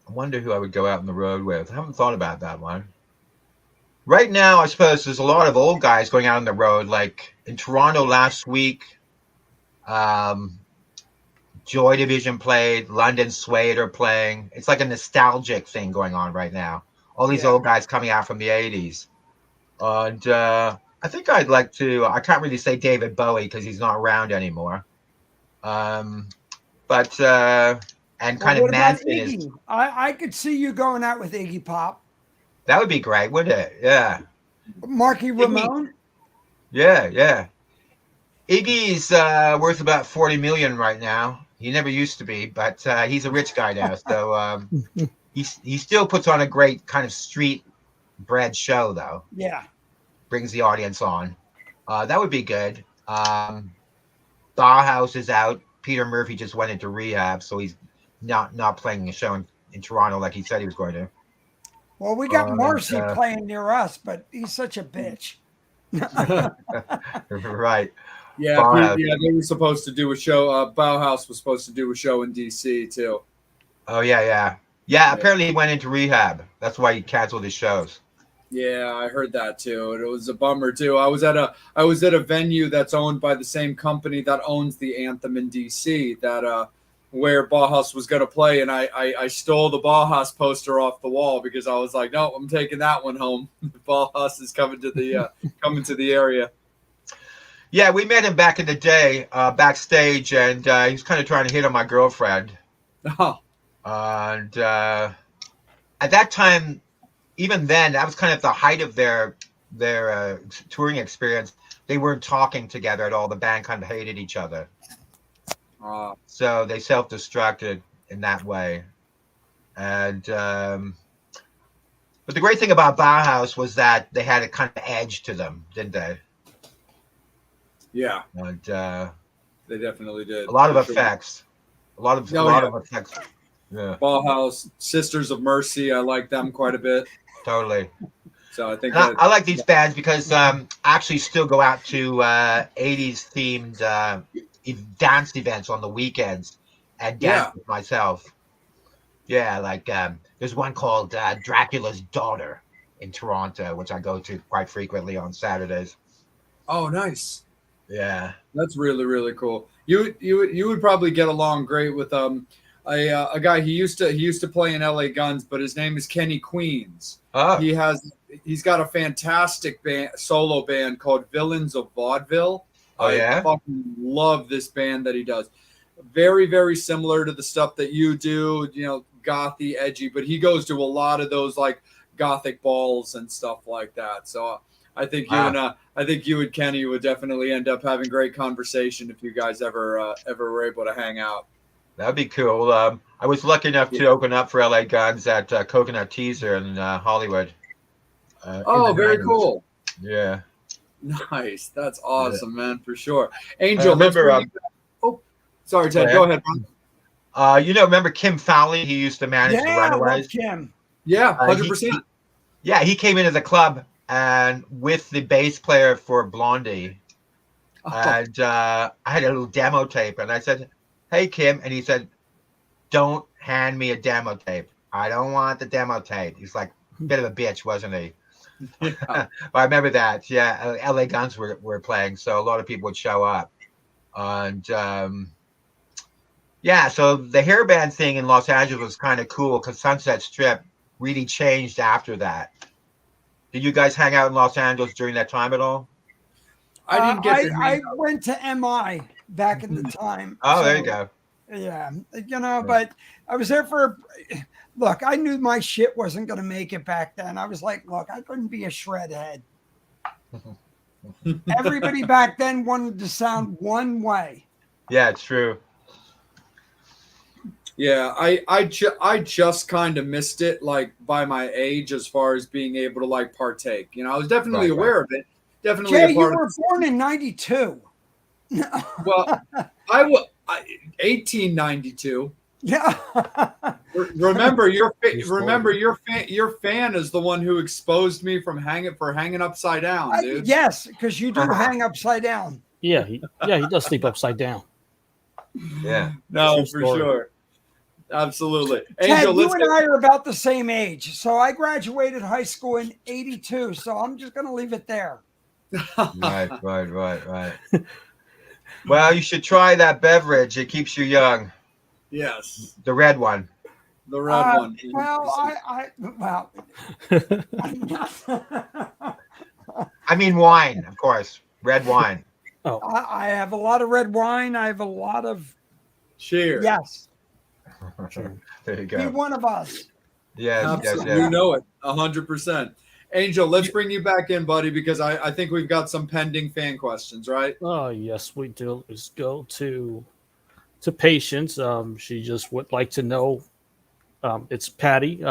wonder who I would go out on the road with. I haven't thought about that one. Right now, I suppose there's a lot of old guys going out on the road. Like in Toronto last week, Joy Division played, London Suede are playing. It's like a nostalgic thing going on right now. All these old guys coming out from the 80s. And I think I'd like to, I can't really say David Bowie because he's not around anymore. And kind of Manson is. I could see you going out with Iggy Pop. That would be great, wouldn't it? Yeah. Marky Ramone. Yeah. Iggy's worth about 40 million right now. He never used to be, but he's a rich guy now. So he still puts on a great kind of street bred show, though. Yeah. Brings the audience on. That would be good. Bauhaus is out. Peter Murphy just went into rehab, so he's not playing a show in Toronto like he said he was going to. Well, we got Marcy playing near us, but he's such a bitch. Right. Yeah, they were supposed to do a show. Bauhaus was supposed to do a show in DC too. Oh yeah. Apparently he went into rehab. That's why he canceled his shows. Yeah, I heard that too. It was a bummer too. I was at a venue that's owned by the same company that owns the Anthem in DC. That where Bauhaus was going to play, and I stole the Bauhaus poster off the wall because I was like, no, I'm taking that one home. Bauhaus is coming to the area. Yeah, we met him back in the day, backstage, and he was kind of trying to hit on my girlfriend. Oh, And at that time, even then, that was kind of the height of their touring experience. They weren't talking together at all. The band kind of hated each other, so they self-destructed in that way. And but the great thing about Bauhaus was that they had a kind of edge to them, didn't they? yeah, And they definitely did. a lot of for sure. effects, a lot of effects. Yeah, Bauhaus, Sisters of Mercy. I like them quite a bit. totally. So I think And that I like these bands because I actually still go out to 80s themed dance events on the weekends and dance with myself. Yeah, like there's one called Dracula's Daughter in Toronto, which I go to quite frequently on Saturdays. Oh, nice. Yeah. That's really, really cool. You would probably get along great with a guy he used to play in LA Guns, but his name is Kenny Queens. Oh. He's got a fantastic solo band called Villains of Vaudeville. Oh, yeah? I fucking love this band that he does. Very, very similar to the stuff that you do, gothy, edgy, but he goes to a lot of those like gothic balls and stuff like that. So I think you and Kenny would definitely end up having great conversation if you guys ever were able to hang out. That'd be cool. I was lucky enough to open up for LA Guns at Coconut Teaser in Hollywood. Very cool. Yeah. Nice. That's awesome, man, for sure. Angel, remember, sorry, Ted. Go ahead, bro. Remember Kim Fowley? He used to manage the Runaways. Kim. Yeah, 100%. He came into the club and with the bass player for Blondie. And I had a little demo tape, and I said, "Hey, Kim," and he said, "Don't hand me a demo tape. I don't want the demo tape." He's like a bit of a bitch, wasn't he? Yeah. But I remember that. Yeah, LA Guns were playing, so a lot of people would show up, and so the hair band thing in Los Angeles was kind of cool because Sunset Strip really changed after that. Did you guys hang out in Los Angeles during that time at all? I didn't get I went to MI back in the time. Oh, there you go. Yeah, but I was there for. Look, I knew my shit wasn't going to make it back then. I was like, look, I couldn't be a shredhead. Everybody back then wanted to sound one way. Yeah, it's true. Yeah, I just kind of missed it, like by my age, as far as being able to like partake. I was definitely aware of it. Definitely Jay, a part you were born in '92. Well, I was 1892. Yeah. Remember, your fan is the one who exposed me from hanging upside down, dude. Yes, because you do hang upside down. Yeah, he does sleep upside down. Yeah. No, for sure. Absolutely. Ted, Angel, you and I are about the same age. So I graduated high school in '82. So I'm just going to leave it there. Right. Well, you should try that beverage. It keeps you young. Yes. The red one. The red one. Well, I mean wine, of course. Red wine. Oh, I have a lot of red wine. I have a lot of. Cheers. Yes. There you Be go. one of us. Yes. You know it. 100%. Angel, let's bring you back in, buddy, because I think we've got some pending fan questions, right? oh yes, we do. Let's go to Patience. She just would like to know. It's Patty.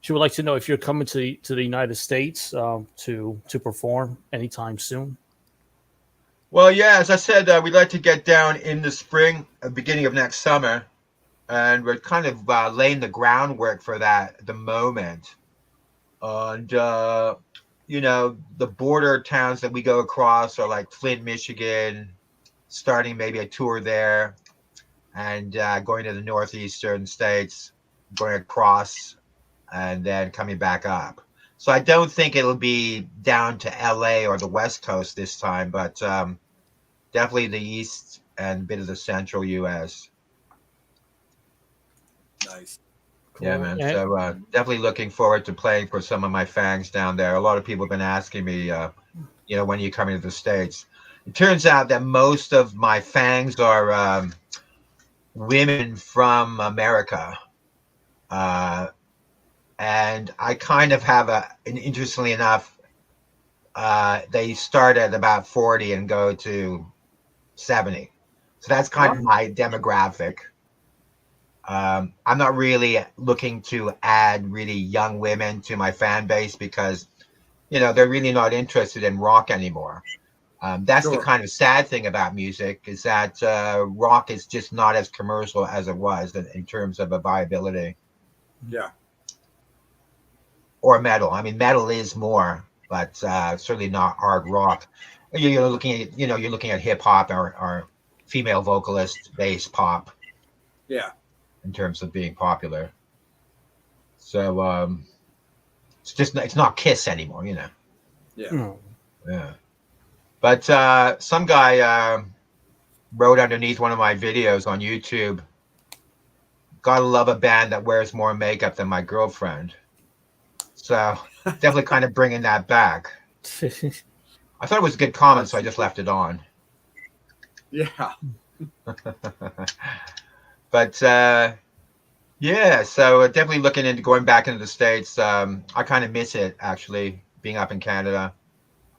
She would like to know if you're coming to the United States to perform anytime soon. Well, yeah, as I said, we'd like to get down in the spring, beginning of next summer, and we're kind of laying the groundwork for that at the moment. And, the border towns that we go across are like Flint, Michigan, starting maybe a tour there, and going to the northeastern states, going across, and then coming back up. So I don't think it'll be down to LA or the West Coast this time, but definitely the East and a bit of the central US. Nice. Cool. Yeah, man. So definitely looking forward to playing for some of my fangs down there. A lot of people have been asking me, when are you coming to the States? it turns out that most of my fans are women from America. And I kind of have and interestingly enough, they start at about 40 and go to 70. So that's kind of my demographic. I'm not really looking to add really young women to my fan base because, they're really not interested in rock anymore. That's the kind of sad thing about music is that rock is just not as commercial as it was in terms of a viability. Yeah. Or metal. I mean, metal is more, but certainly not hard rock. You're looking at hip hop or female vocalist based pop. Yeah. In terms of being popular. So it's not Kiss anymore, Yeah. Yeah. But some guy wrote underneath one of my videos on YouTube, "Gotta love a band that wears more makeup than my girlfriend." So definitely kind of bringing that back. I thought it was a good comment, so I just left it on. Yeah. But yeah, so definitely looking into going back into the States. I kind of miss it, actually, being up in Canada.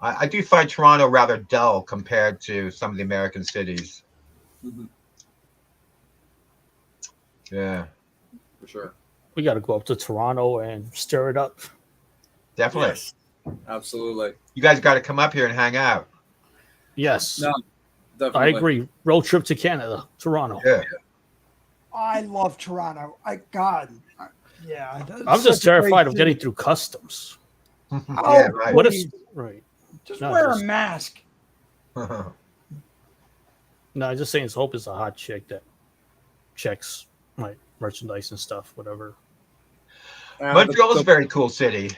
I do find Toronto rather dull compared to some of the American cities. Mm-hmm. Yeah. For sure. We got to go up to Toronto and stir it up. Definitely. Yes. Absolutely. You guys got to come up here and hang out. Yes. No, definitely. I agree. Road trip to Canada, Toronto. Yeah. I love Toronto. Yeah. I'm just terrified of getting through customs. Yeah, right. What if right? Just wear a mask. No, I'm just saying. Hope is a hot chick that checks my merchandise and stuff, whatever. Montreal is a very cool city.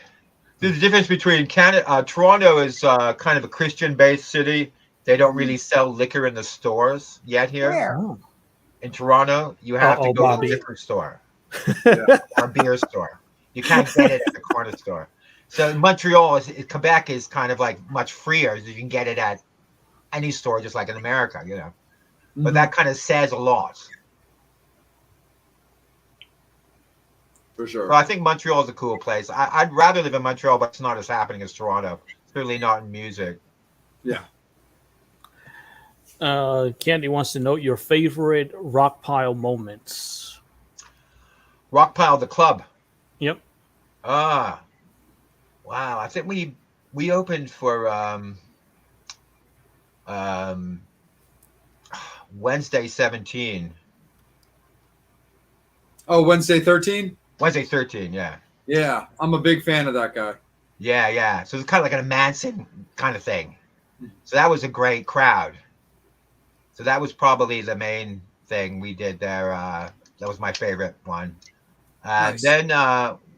There's a difference between Canada. Toronto is kind of a Christian-based city. They don't really sell liquor in the stores yet here. Where? In Toronto, you have to go Bobby. to a liquor store or a beer store. You can't get it at the corner store. So Montreal, Quebec is kind of like much freer. You can get it at any store, just like in America, But that kind of says a lot. For sure. So I think Montreal is a cool place. I'd rather live in Montreal, but it's not as happening as Toronto. Certainly not in music. Yeah. Candy wants to know your favorite rock pile moments. Rockpile, the club. Yep. Wow. I think we opened for Wednesday 17. Oh, Wednesday 13? Wednesday 13, yeah. Yeah. I'm a big fan of that guy. Yeah. So it's kind of like a Manson kind of thing. So that was a great crowd. So that was probably the main thing we did there. That was my favorite one. Nice. Then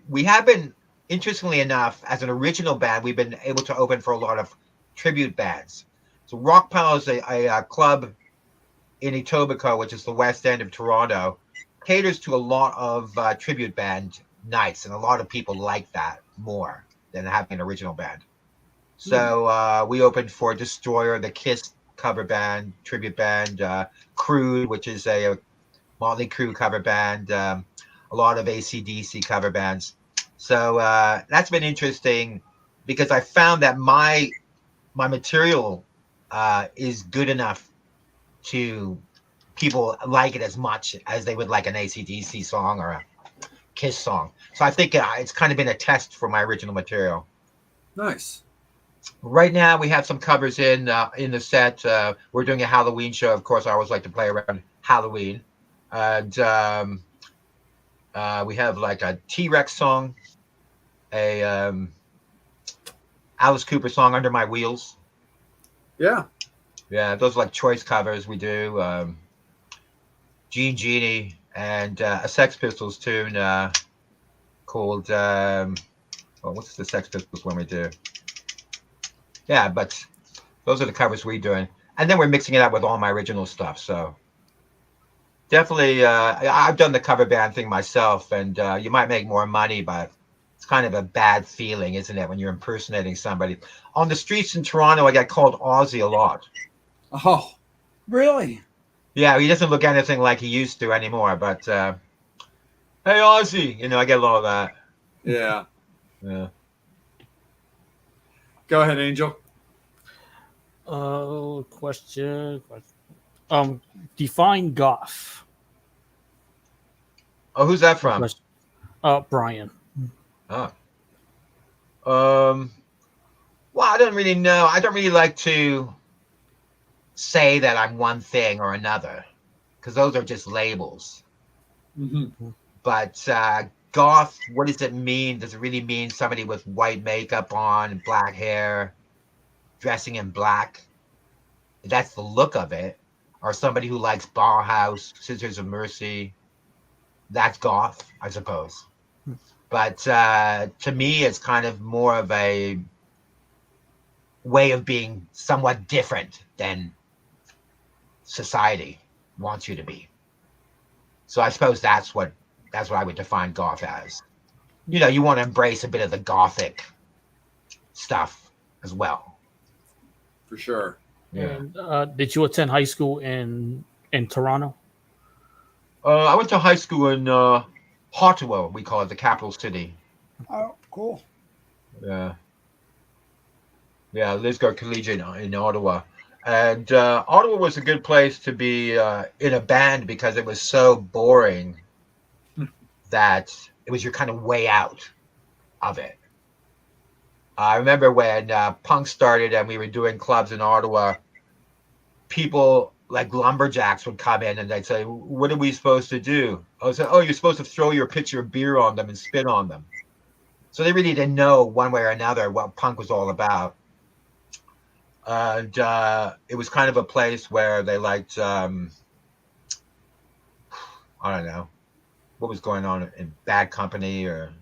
we have been, interestingly enough, as an original band, we've been able to open for a lot of tribute bands. So Rockpile is a club in Etobicoke, which is the west end of Toronto, caters to a lot of tribute band nights, and a lot of people like that more than having an original band. So we opened for Destroyer, the Kiss cover band, tribute band, Crude, which is a Motley Crue cover band, a lot of AC/DC cover bands. So that's been interesting because I found that my material is good enough to people like it as much as they would like an AC/DC song or a Kiss song. So I think it's kind of been a test for my original material. Nice. Right now we have some covers in the set. We're doing a Halloween show. Of course, I always like to play around Halloween. And we have like a T-Rex song, a Alice Cooper song, Under My Wheels. Yeah. Yeah, those are like choice covers we do. Genie, and a Sex Pistols tune called, what's the Sex Pistols one we do? Yeah, but those are the covers we're doing. And then we're mixing it up with all my original stuff. So definitely, I've done the cover band thing myself, and you might make more money, but it's kind of a bad feeling, isn't it, when you're impersonating somebody? On the streets in Toronto, I get called Aussie a lot. Oh, Really? Yeah, he doesn't look anything like he used to anymore. But hey, Ozzy, I get a lot of that. yeah. Yeah. Go ahead, Angel. Question. Define goth. Oh, who's that from? Brian. Oh. Well, I don't really know. I don't really like to say that I'm one thing or another, because those are just labels. Mm-hmm. But goth, what does it mean? Does it really mean somebody with white makeup on, black hair, dressing in black? That's the look of it. Or somebody who likes Bauhaus, Sisters of Mercy. That's goth, I suppose. But to me, it's kind of more of a way of being somewhat different than society wants you to be. So I suppose that's what I would define goth as. You want to embrace a bit of the gothic stuff as well. For sure. Yeah. And did you attend high school in Toronto? I went to high school in Ottawa, we call it, the capital city. Oh, cool. Yeah. Yeah, Lisgar Collegiate in Ottawa. And Ottawa was a good place to be in a band because it was so boring that it was your kind of way out of it. I remember when punk started and we were doing clubs in Ottawa, people like lumberjacks would come in and they'd say, "What are we supposed to do?" I would say, "Oh, you're supposed to throw your pitcher of beer on them and spit on them." So they really didn't know one way or another what punk was all about. And it was kind of a place where they liked, I don't know, what was going on in Bad Company or.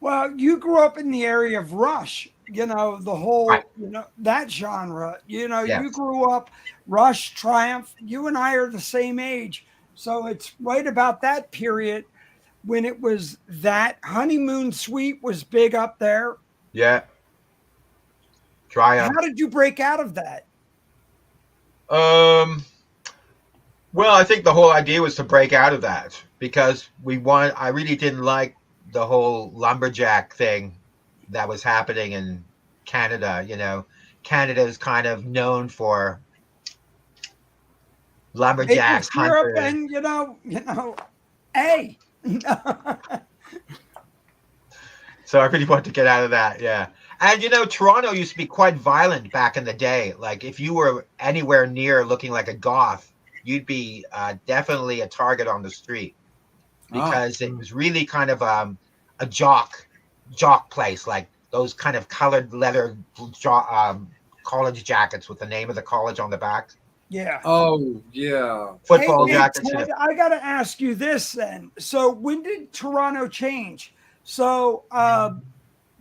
Well, you grew up in the area of Rush, the whole, Right. that genre. Yes. You grew up Rush, Triumph. You and I are the same age. So it's right about that period when it was that Honeymoon Suite was big up there. Yeah. Triumph. How did you break out of that? Well, I think the whole idea was to break out of that because I really didn't like the whole lumberjack thing that was happening in Canada. Canada is kind of known for lumberjacks, Europe hunters. and hey. So I really want to get out of that. Yeah. And Toronto used to be quite violent back in the day. Like if you were anywhere near looking like a goth, you'd be definitely a target on the street because it was really kind of a jock place, like those kind of colored leather college jackets with the name of the college on the back. Yeah. Oh, yeah. Football Hey, jackets. Ted, I got to ask you this then. So when did Toronto change? So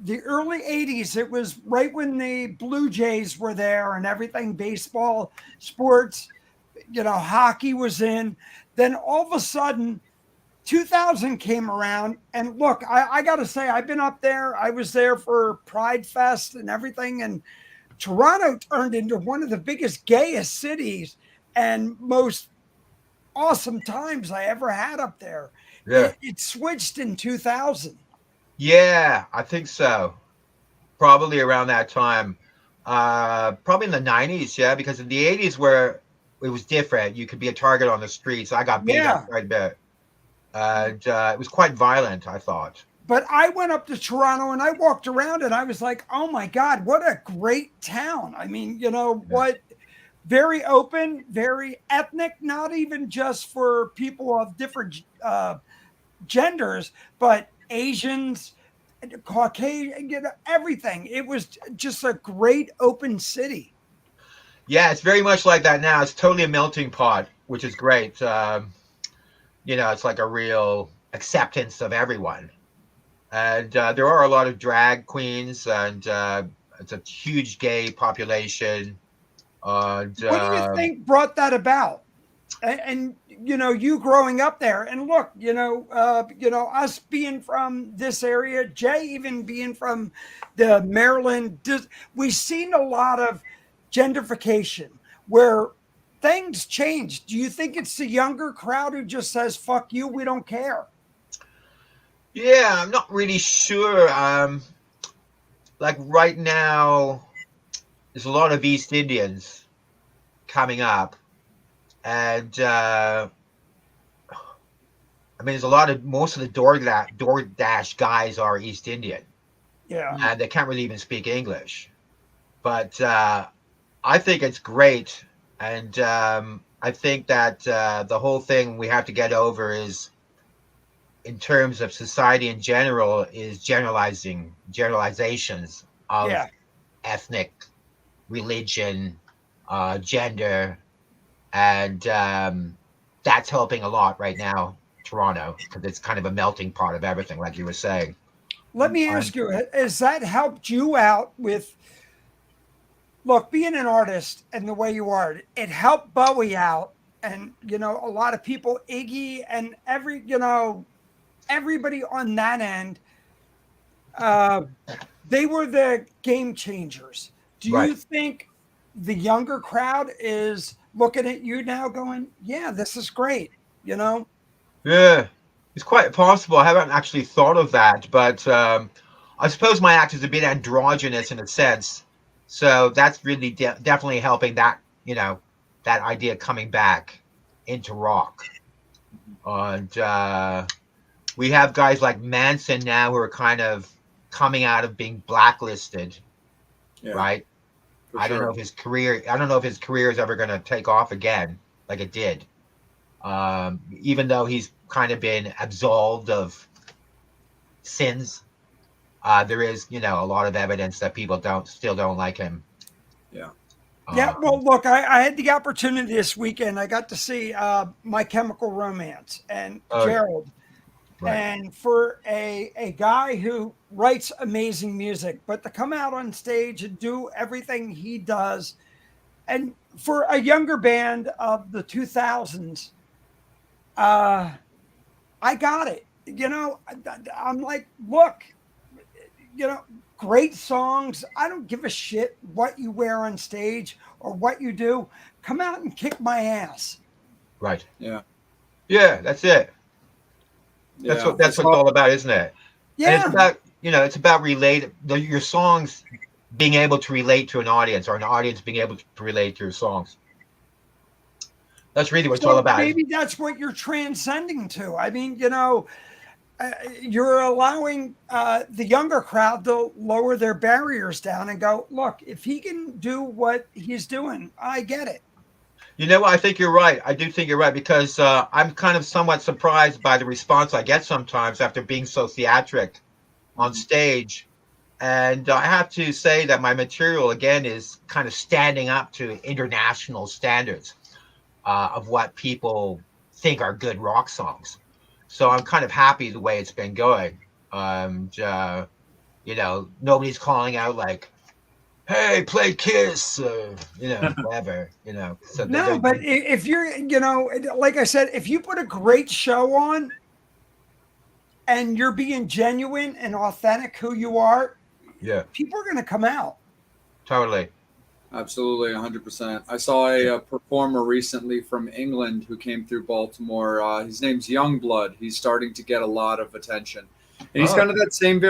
the early 80s, it was right when the Blue Jays were there and everything, baseball, sports, hockey was in. Then all of a sudden, 2000 came around. And look, I got to say, I've been up there. I was there for Pride Fest and everything. And Toronto turned into one of the biggest, gayest cities and most awesome times I ever had up there. Yeah. It switched in 2000. Yeah, I think so. Probably around that time. Probably in the 90s, yeah, because in the 80s where it was different, you could be a target on the streets. I got beat up quite a bit. And it was quite violent, I thought. But I went up to Toronto and I walked around and I was like, oh my God, what a great town. I mean, what very open, very ethnic, not even just for people of different genders, but Asians, Caucasian, everything. It was just a great open city. Yeah, it's very much like that now. It's totally a melting pot, which is great. It's like a real acceptance of everyone. And there are a lot of drag queens, and it's a huge gay population. What do you think brought that about? And you growing up there, and look, us being from this area, Jay even being from the Maryland, we've seen a lot of gentrification where things change. Do you think it's the younger crowd who just says, fuck you, we don't care? Yeah, I'm not really sure. Like right now, there's a lot of East Indians coming up, and I mean, there's a lot of most of the DoorDash guys are East Indian, Yeah. and they can't really even speak English. But I think it's great, and I think that the whole thing we have to get over is, in terms of society in general, is generalizations of Yeah. ethnic, religion, gender, and that's helping a lot right now, Toronto, because it's kind of a melting pot of everything, like you were saying. Let me ask you, has that helped you out with, look, being an artist and the way you are, it helped Bowie out. And, you know, a lot of people, Iggy and everybody on that end, they were the game changers. Do you Right. think the younger crowd is looking at you now going, yeah, this is great, you know? Yeah, it's quite possible. I haven't actually thought of that, but I suppose my act is a bit androgynous in a sense, so that's really definitely helping that, you know, that idea coming back into rock. And we have guys like Manson now who are kind of coming out of being blacklisted, Yeah, right? for I don't know sure. if his career. I don't know if his career is ever going to take off again, like it did. Even though he's kind of been absolved of sins, there is, you know, a lot of evidence that people still don't like him. Yeah. Yeah, well, look, I had the opportunity this weekend. I got to see My Chemical Romance and Oh, Gerald. right. And for a guy who writes amazing music, but to come out on stage and do everything he does, and for a younger band of the 2000s, I got it. You know, I'm like, look, you know, great songs. I don't give a shit what you wear on stage or what you do. Come out and kick my ass. Right. Yeah. Yeah, that's it. Yeah. That's what it's all about, isn't it? And it's Yeah. about, you know, it's about your songs being able to relate to an audience, or an audience being able to relate to your songs. That's really what it's all So about. maybe that's what you're transcending to. I mean, you know, you're allowing the younger crowd to lower their barriers down and go, look, if he can do what he's doing, I get it. You know what? I think you're right. I do think you're right, because I'm kind of somewhat surprised by the response I get sometimes after being so theatric on stage. And I have to say that my material, again, is kind of standing up to international standards of what people think are good rock songs. So I'm kind of happy the way it's been going. You know, nobody's calling out like, hey, play Kiss, you know, whatever, you know. So No, but if you're, you know, like I said, if you put a great show on and you're being genuine and authentic who you are, yeah, people are going to come out. totally. Absolutely, 100%. I saw a performer recently from England who came through Baltimore. His name's Youngblood. He's starting to get a lot of attention, and he's Oh. kind of that same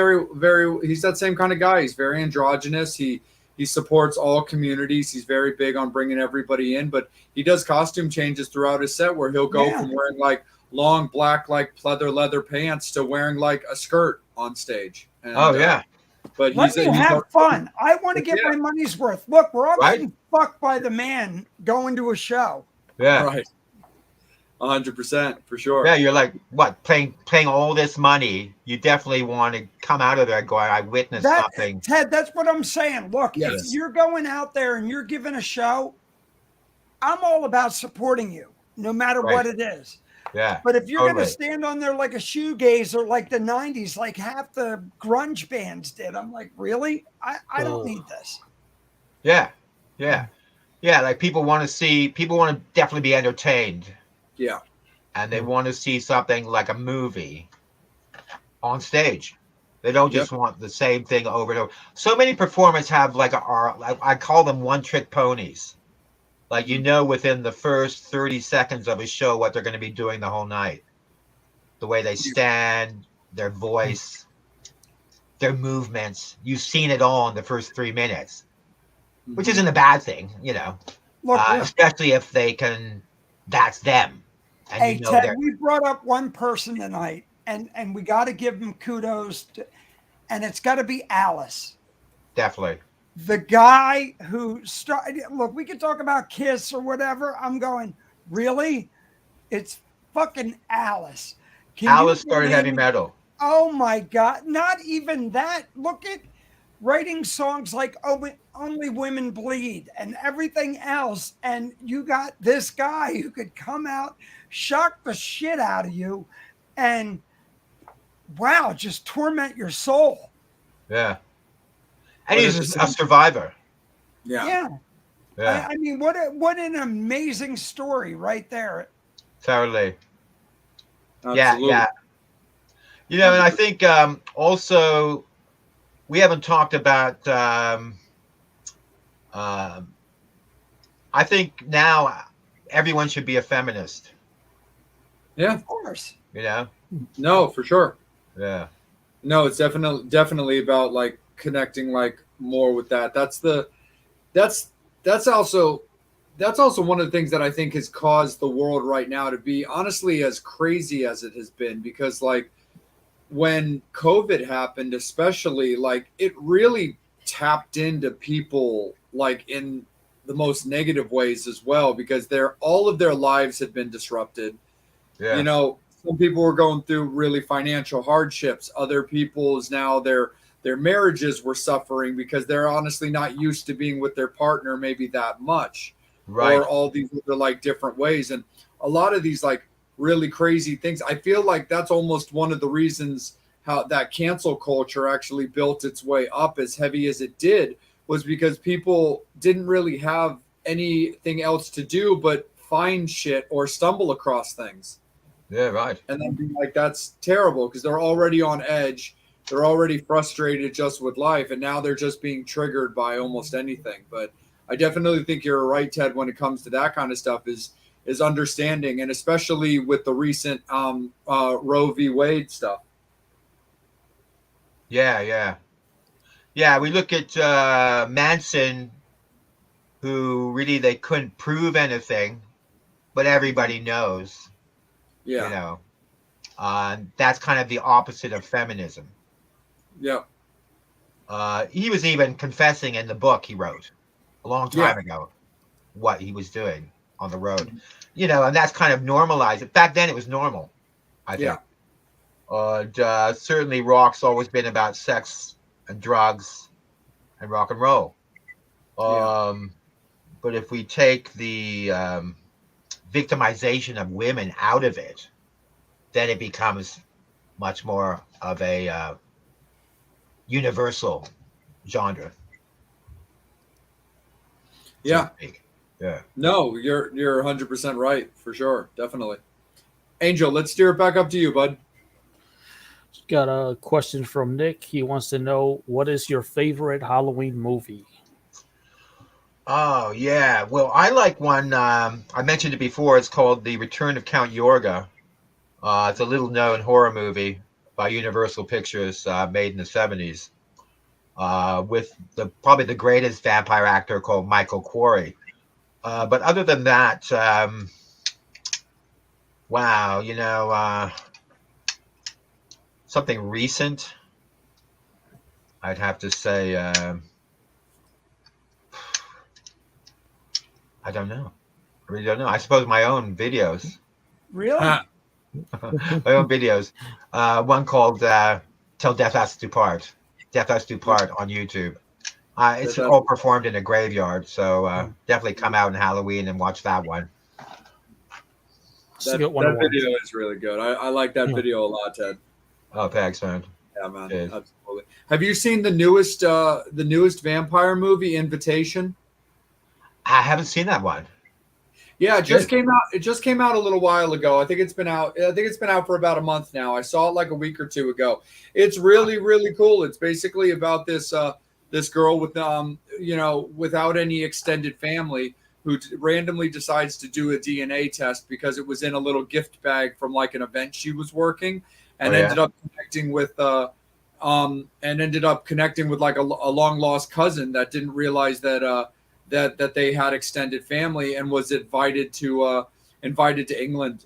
he's that same kind of guy. He's very androgynous. He supports all communities. He's very big on bringing everybody in, but he does costume changes throughout his set where he'll go Yeah. from wearing like long black like pleather leather pants to wearing like a skirt on stage. And, Oh, yeah. But Let me have fun. I want to get Yeah. my money's worth. Look, we're all Right. getting fucked by the man going to a show. Yeah. Right. 100% for sure. Yeah, you're like, what, paying all this money, you definitely want to come out of there going, I witnessed something. Ted, that's what I'm saying. Look, Yes. if you're going out there and you're giving a show, I'm all about supporting you, no matter Right. what it is. Yeah. But if you're going to Totally. stand on there like a shoegazer, like the 90s, like half the grunge bands did, I'm like, really? I don't need this. Yeah. Yeah. Yeah. Like people want to definitely be entertained, Yeah. and they want to see something like a movie on stage. They don't just want the same thing over and over. So many performers have like I call them one trick ponies. Like, you know, within the first 30 seconds of a show what they're going to be doing the whole night. The way they stand, their voice, their movements. You've seen it all in the first 3 minutes, which isn't a bad thing, you know, Look, especially if they can, that's them. And hey you know, Ted, they're we brought up one person tonight, and we got to give him kudos, and it's got to be Alice. definitely. The guy who started, look, we could talk about Kiss or whatever. I'm going, really? It's fucking Alice. Can Alice you started heavy believe? metal. Oh my God. Not even that. Look at writing songs like Only Women Bleed and everything else. And you got this guy who could come out, shock the shit out of you, and wow, just torment your soul. Yeah. But And at he's the a same- survivor. Yeah. Yeah. Yeah, I mean, what an amazing story right there. totally. Absolutely. Yeah. You know, and I think also we haven't talked about. I think now everyone should be a feminist. Yeah. Of course. You know. No, for sure. Yeah. No, it's definitely about like connecting like more with that. That's also one of the things that I think has caused the world right now to be honestly as crazy as it has been, because like when COVID happened, especially, like it really tapped into people like in the most negative ways as well, because all of their lives had been disrupted. Yeah. You know, some people were going through really financial hardships. Other people's now their marriages were suffering because they're honestly not used to being with their partner maybe that much, Right. or all these other like different ways. And a lot of these like really crazy things, I feel like that's almost one of the reasons how that cancel culture actually built its way up as heavy as it did, was because people didn't really have anything else to do but find shit or stumble across things Yeah. Right. and then be like, that's terrible, because they're already on edge, they're already frustrated just with life, and now they're just being triggered by almost anything. But I definitely think you're right, Ted, when it comes to that kind of stuff, is understanding, and especially with the recent Roe v. Wade stuff. Yeah. We look at Manson, who really they couldn't prove anything, but everybody knows. Yeah. You know, that's kind of the opposite of feminism. Yeah. He was even confessing in the book he wrote a long time ago what he was doing on the road. You know, and that's kind of normalized. Back then, it was normal, I think. Certainly, rock's always been about sex and drugs and rock and roll. But if we take the victimization of women out of it, then it becomes much more of a universal genre. Yeah. Yeah. No, you're 100% right, for sure. Definitely. Angel, let's steer it back up to you, bud. Got a question from Nick. He wants to know, what is your favorite Halloween movie? Oh, yeah. Well, I like one. I mentioned it before. It's called The Return of Count Yorga. It's a little known horror movie by Universal Pictures, made in the 70s, with probably the greatest vampire actor called Michael Quarry. But other than that, wow, you know, something recent, I'd have to say, I don't know. I really don't know. I suppose my own videos. Really? Huh. My own videos. One called Till Death Us Do Part. Death Us Do Part on YouTube. It's all performed in a graveyard, so definitely come out in Halloween and watch that one. That video is really good. I like that video a lot, Ted. Oh, thanks, man. Yeah, man. Absolutely. Have you seen the newest vampire movie, Invitation? I haven't seen that one. Yeah, it just came out. It just came out a little while ago. I think it's been out for about a month now. I saw it like a week or two ago. It's really, really cool. It's basically about this girl with without any extended family, randomly decides to do a DNA test because it was in a little gift bag from like an event she was working, and ended up connecting with like a long lost cousin that didn't realize that that they had extended family, and was invited to England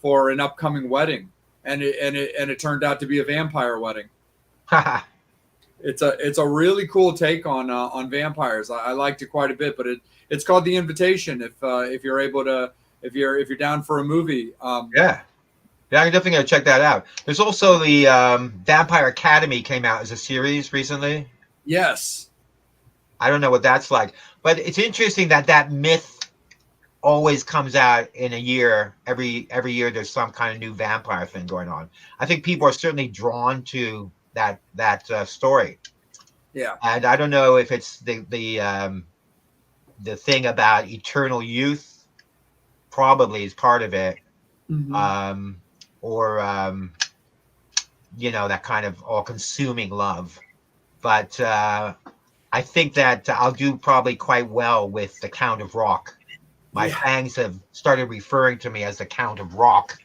for an upcoming wedding, and it turned out to be a vampire wedding. It's a really cool take on vampires. I liked it quite a bit, but it's called The Invitation. If you're able to, if you're down for a movie, Yeah, I'm definitely gonna check that out. There's also the Vampire Academy came out as a series recently. Yes, I don't know what that's like, but it's interesting that myth always comes out in a year. Every year there's some kind of new vampire thing going on. I think people are certainly drawn to that story. Yeah, and I don't know if it's the thing about eternal youth, probably is part of it, or that kind of all-consuming love. But I think that I'll do probably quite well with the Count of Rock. My fans have started referring to me as the Count of Rock,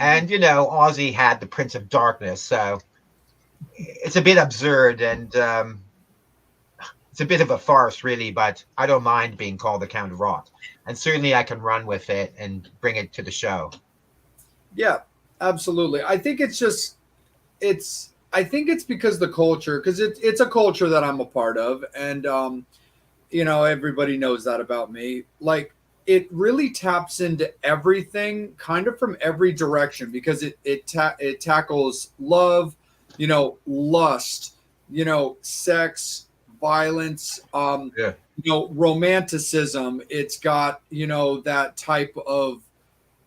and Ozzy had the Prince of Darkness, so it's a bit absurd, and it's a bit of a farce, really, but I don't mind being called the Count of Rock. And certainly I can run with it and bring it to the show. Yeah, absolutely. I think it's because the culture, because it's a culture that I'm a part of. And, everybody knows that about me. Like, it really taps into everything kind of from every direction, because it tackles love, lust, sex, violence, romanticism. It's got, that type of,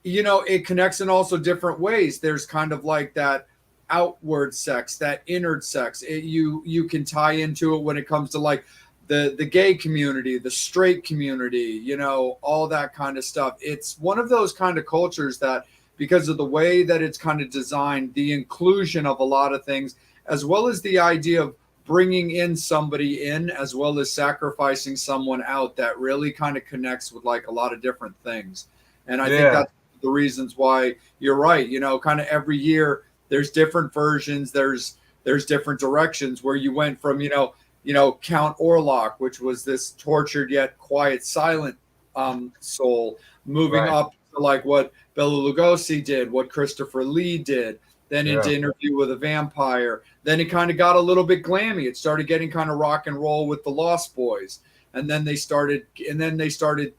it connects in also different ways. There's kind of like that outward sex, that inward sex. You can tie into it when it comes to like the gay community, the straight community, all that kind of stuff. It's one of those kind of cultures that, because of the way that it's kind of designed, the inclusion of a lot of things, as well as the idea of bringing in somebody in, as well as sacrificing someone out, that really kind of connects with like a lot of different things. And I think that's the reasons why you're right. Kind of every year there's different versions. There's different directions where you went from, Count Orlok, which was this tortured yet quiet, silent soul, moving up to like what Bela Lugosi did, what Christopher Lee did, then into Interview with a Vampire. Then it kind of got a little bit glammy. It started getting kind of rock and roll with the Lost Boys. And then they started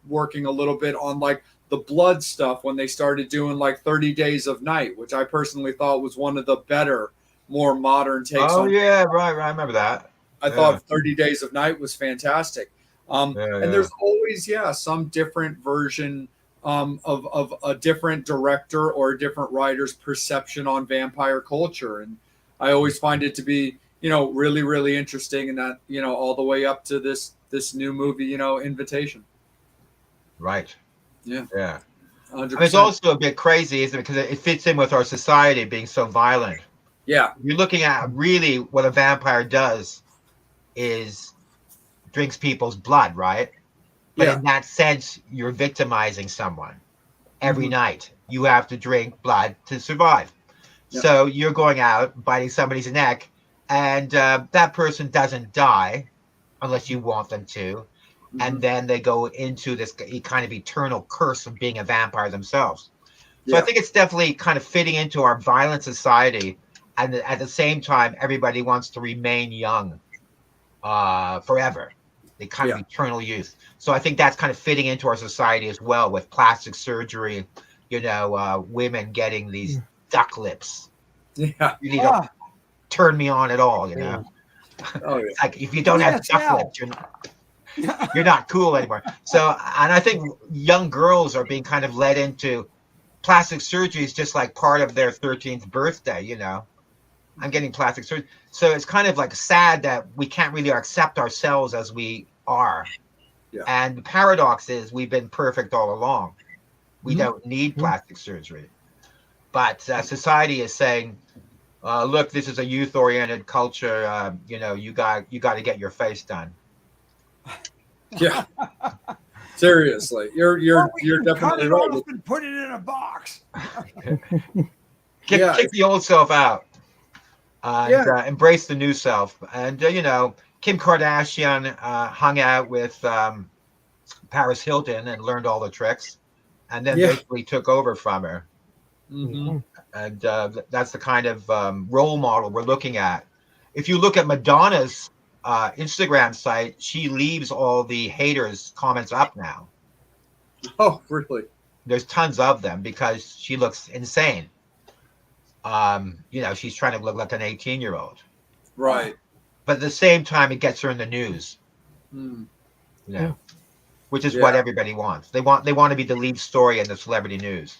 working a little bit on like the blood stuff when they started doing like 30 Days of Night, which I personally thought was one of the better, more modern takes on. Oh, yeah, right. I remember that. I thought 30 Days of Night was fantastic. And there's always, some different version of a different director or a different writer's perception on vampire culture. And I always find it to be, really, really interesting. And that, all the way up to this new movie, Invitation. Right. Yeah. 100%. I mean, percent. it's also a bit crazy, isn't it? Because it fits in with our society being so violent. Yeah. You're looking at really what a vampire does is drinks people's blood, right? But in that sense, you're victimizing someone. Every night you have to drink blood to survive. Yep. So you're going out biting somebody's neck, and that person doesn't die unless you want them to. And then they go into this kind of eternal curse of being a vampire themselves. So I think it's definitely kind of fitting into our violent society. And at the same time, everybody wants to remain young forever. The kind of eternal youth. So I think that's kind of fitting into our society as well, with plastic surgery, women getting these duck lips. Yeah. Really don't turn me on at all, It's like, if you don't have duck lips, you're not cool anymore. So, and I think young girls are being kind of led into plastic surgery is just like part of their 13th birthday, I'm getting plastic surgery. So it's kind of like sad that we can't really accept ourselves as we are. Yeah. And the paradox is we've been perfect all along. We don't need plastic surgery. But society is saying, look, this is a youth-oriented culture. You got to get your face done. Yeah. Seriously, Or you're we can cut definitely it right. off and put it in a box. Kick the old self out and Yeah. embrace the new self. And Kim Kardashian hung out with Paris Hilton and learned all the tricks, and then Yeah. basically took over from her. Mm-hmm. And that's the kind of role model we're looking at. If you look at Madonna's Instagram site, she leaves all the haters' comments up now. Oh, really? There's tons of them because she looks insane. She's trying to look like an 18-year-old. Right. But at the same time, it gets her in the news. Mm. Which is Yeah. what everybody wants. They want to be the lead story in the celebrity news.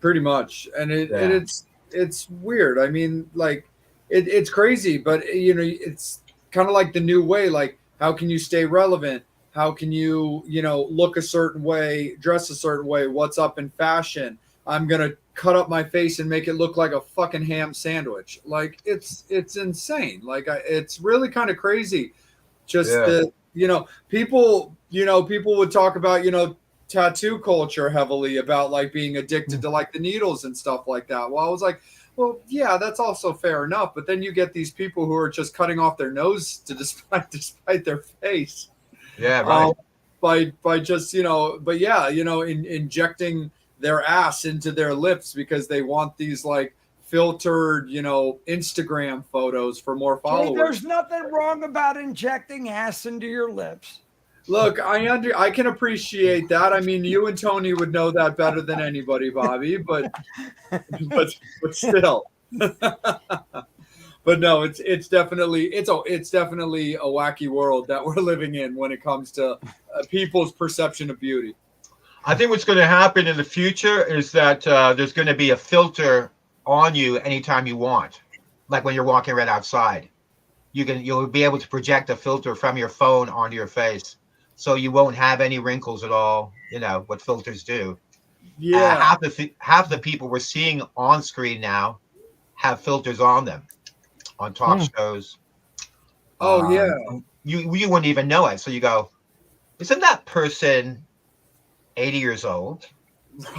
Pretty much, and it's weird. I mean, like it's crazy, but it's kind of like the new way. Like, how can you stay relevant? How can you look a certain way, dress a certain way? What's up in fashion? I'm gonna cut up my face and make it look like a fucking ham sandwich. Like it's insane. Like it's really kind of crazy. Just that people would talk about tattoo culture heavily about like being addicted to like the needles and stuff like that. Well, I was like, well, yeah, that's also fair enough. But then you get these people who are just cutting off their nose to despite their face. Yeah, right. By just injecting their ass into their lips because they want these like filtered Instagram photos for more followers. Hey, there's nothing wrong about injecting ass into your lips. Look, I can appreciate that. I mean, you and Tony would know that better than anybody, Bobby. But still, but no, it's definitely a wacky world that we're living in when it comes to people's perception of beauty. I think what's going to happen in the future is that there's going to be a filter on you anytime you want, like when you're walking right outside. You'll be able to project a filter from your phone onto your face. So you won't have any wrinkles at all, what filters do. Yeah. Half the people we're seeing on screen now have filters on them, on talk shows. Oh, yeah. You wouldn't even know it. So you go, isn't that person 80 years old?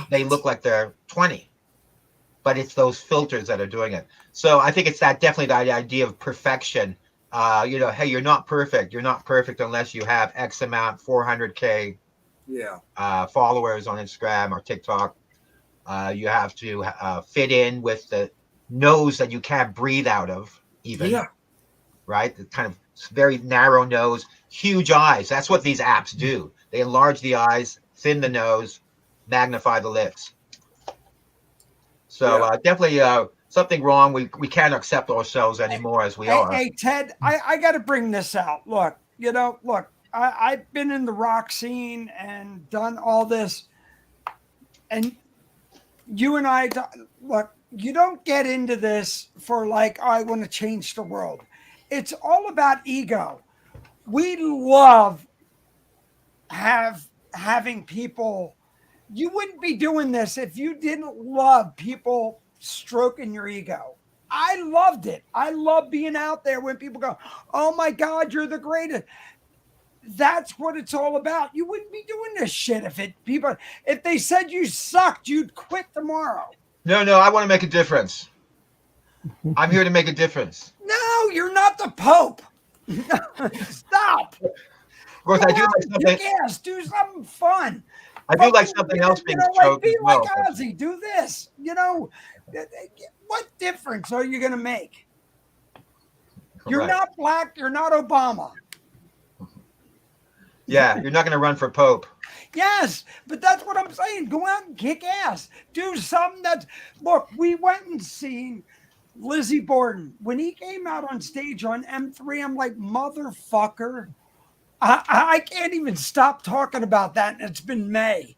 They look like they're 20. But it's those filters that are doing it. So I think it's definitely the idea of perfection. Hey, you're not perfect. You're not perfect unless you have X amount, 400K followers on Instagram or TikTok. You have to fit in with the nose that you can't breathe out of, even. Yeah. Right? The kind of very narrow nose, huge eyes. That's what these apps do. They enlarge the eyes, thin the nose, magnify the lips. So definitely something wrong. We can't accept ourselves anymore as we are. Hey, Ted, I got to bring this out. Look, I've been in the rock scene and done all this. And you and I, look, you don't get into this for like, I want to change the world. It's all about ego. We love having people. You wouldn't be doing this if you didn't love people stroking your ego. I loved it. I love being out there when people go, oh my God, you're the greatest. That's what it's all about. You wouldn't be doing this shit if they said you sucked, you'd quit tomorrow. No, I want to make a difference. I'm here to make a difference. No, you're not the Pope. Stop. Of course, I do like something. Yes, do something fun. I do like something else being stroked as well. Like Ozzy, do this. What difference are you going to make? Correct. You're not black. You're not Obama. Yeah, you're not going to run for Pope. Yes, but that's what I'm saying. Go out and kick ass. Do something look, we went and seen Lizzie Borden. When he came out on stage on M3, I'm like, motherfucker. I can't even stop talking about that, and it's been May.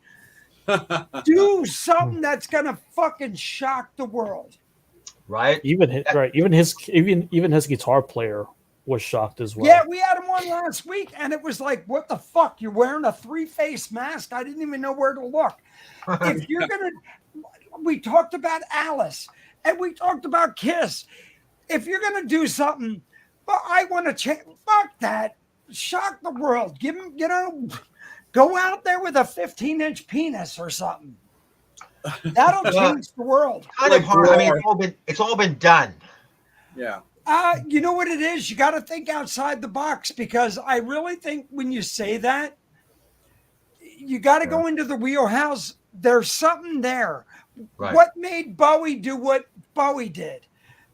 Do something that's gonna fucking shock the world. Right? Even his guitar player was shocked as well. Yeah, we had him on last week, and it was like, what the fuck? You're wearing a 3-face mask? I didn't even know where to look. If you're gonna, we talked about Alice, and we talked about Kiss. If you're gonna do something, but I want to change. Fuck that. Shock the world. Give him, Go out there with a 15-inch penis or something. That'll change the world. Kind of hard. I mean, it's all been done. Yeah. You know what it is? You got to think outside the box, because I really think when you say that, you got to go into the wheelhouse. There's something there. Right. What made Bowie do what Bowie did?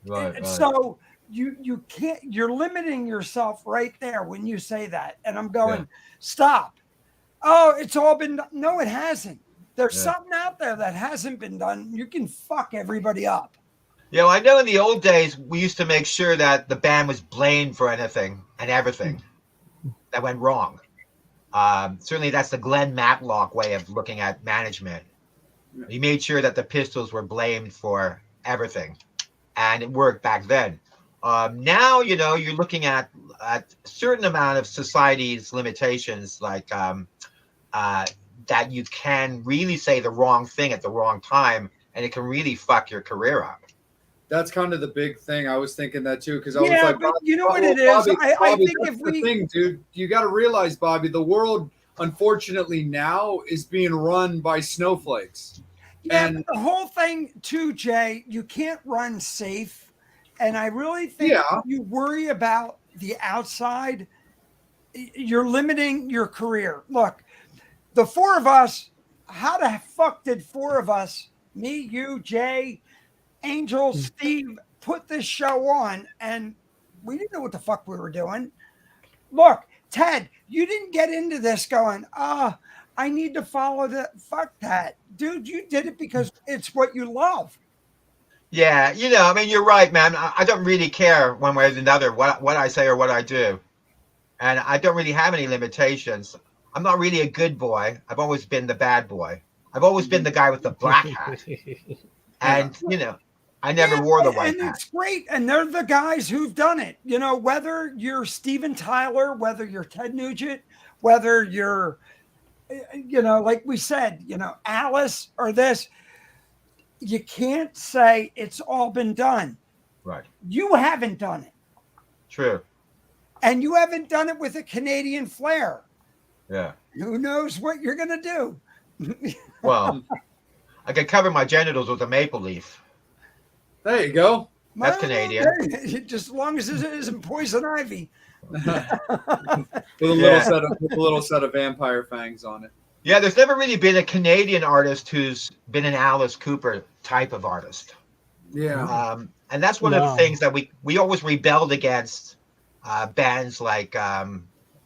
Right. And so you can't. You're limiting yourself right there when you say that. And I'm going, stop. Oh, it's all been done. No, it hasn't. There's something out there that hasn't been done. You can fuck everybody up. You know, I know in the old days, we used to make sure that the band was blamed for anything and everything that went wrong. Certainly, that's the Glenn Matlock way of looking at management. He made sure that the Pistols were blamed for everything, and it worked back then. Now, you know, you're looking at a certain amount of society's limitations, like that you can really say the wrong thing at the wrong time, and it can really fuck your career up. That's kind of the big thing. I was thinking that too, because I was like, but you know what it is? I think that's if the thing, dude, you got to realize, Bobby, the world, unfortunately, now is being run by snowflakes. Yeah, And the whole thing too, Jay, you can't run safe. And I really think if you worry about the outside, you're limiting your career. Look, the four of us, how the fuck did four of us, me, you, Jay, Angel, Steve, put this show on, and we didn't know what the fuck we were doing. Look, Ted, you didn't get into this going, I need to follow the fuck that. Dude, you did it because it's what you love. Yeah, you know, I mean, you're right, man. I don't really care one way or another what I say or what I do. And I don't really have any limitations. I'm not really a good boy. I've always been the bad boy. I've always been the guy with the black hat. And, you know, I never wore the white hat. And it's great. And they're the guys who've done it. You know, whether you're Steven Tyler, whether you're Ted Nugent, whether you're, you know, like we said, you know, Alice or this, you can't say it's all been done. Right. You haven't done it. True. And you haven't done it with a Canadian flair. Yeah. Who knows what you're going to do? Well, I could cover my genitals with a maple leaf. there you go. That's Canadian. Just as long as it isn't poison ivy. With a little set of vampire fangs on it. Yeah, there's never really been a Canadian artist who's been an Alice Cooper type of artist. Yeah. And that's one of the things that we always rebelled against bands like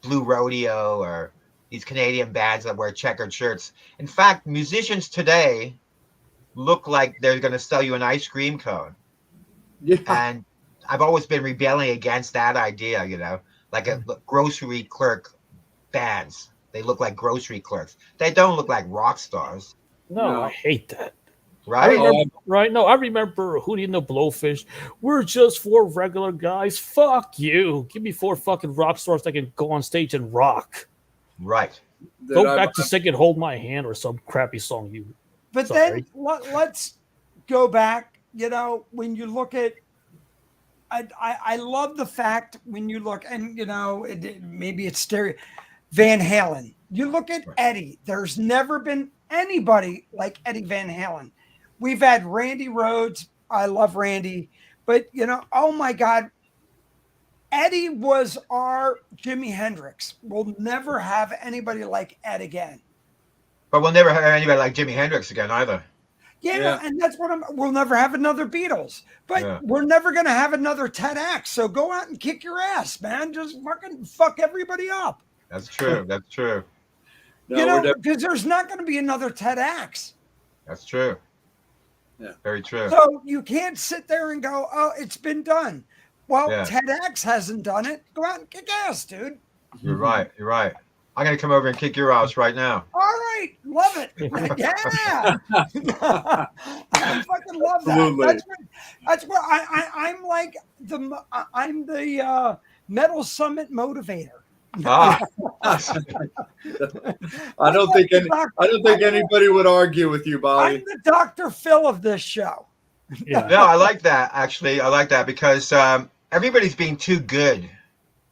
Blue Rodeo or these Canadian bands that wear checkered shirts. In fact, musicians today look like they're going to sell you an ice cream cone. Yeah. And I've always been rebelling against that idea, you know, like a grocery clerk bands. They look like grocery clerks. They don't look like rock stars. No, I hate that. Right? I remember Hootie and the Blowfish. We're just four regular guys. Fuck you. Give me four fucking rock stars that can go on stage and rock. Right. Go back to singing Hold My Hand or some crappy song you. But then let's go back. You know, when you look at, I love the fact when you look, and you know, maybe it's stereo. Van Halen. You look at Eddie. There's never been anybody like Eddie Van Halen. We've had Randy Rhoads. I love Randy, but you know, oh my God, Eddie was our Jimi Hendrix. We'll never have anybody like Ed again. But we'll never have anybody like Jimi Hendrix again either. Yeah. And that's what we'll never have another Beatles, but we're never going to have another Ted X. So go out and kick your ass, man. Just fucking fuck everybody up. That's true. That's true. You know, because there's not going to be another Ted X. That's true. Yeah. Very true. So you can't sit there and go, oh, it's been done. Well, Ted X hasn't done it. Go out and kick ass, dude. You're right. You're right. I'm going to come over and kick your ass right now. All right. Love it. Yeah. I fucking love that. Absolutely. That's what I'm like I'm the Metal Summit motivator. Ah. I don't think anybody would argue with you, Bobby. I'm the Dr. Phil of this show. Yeah. No, I like that, actually. I like that because everybody's being too good,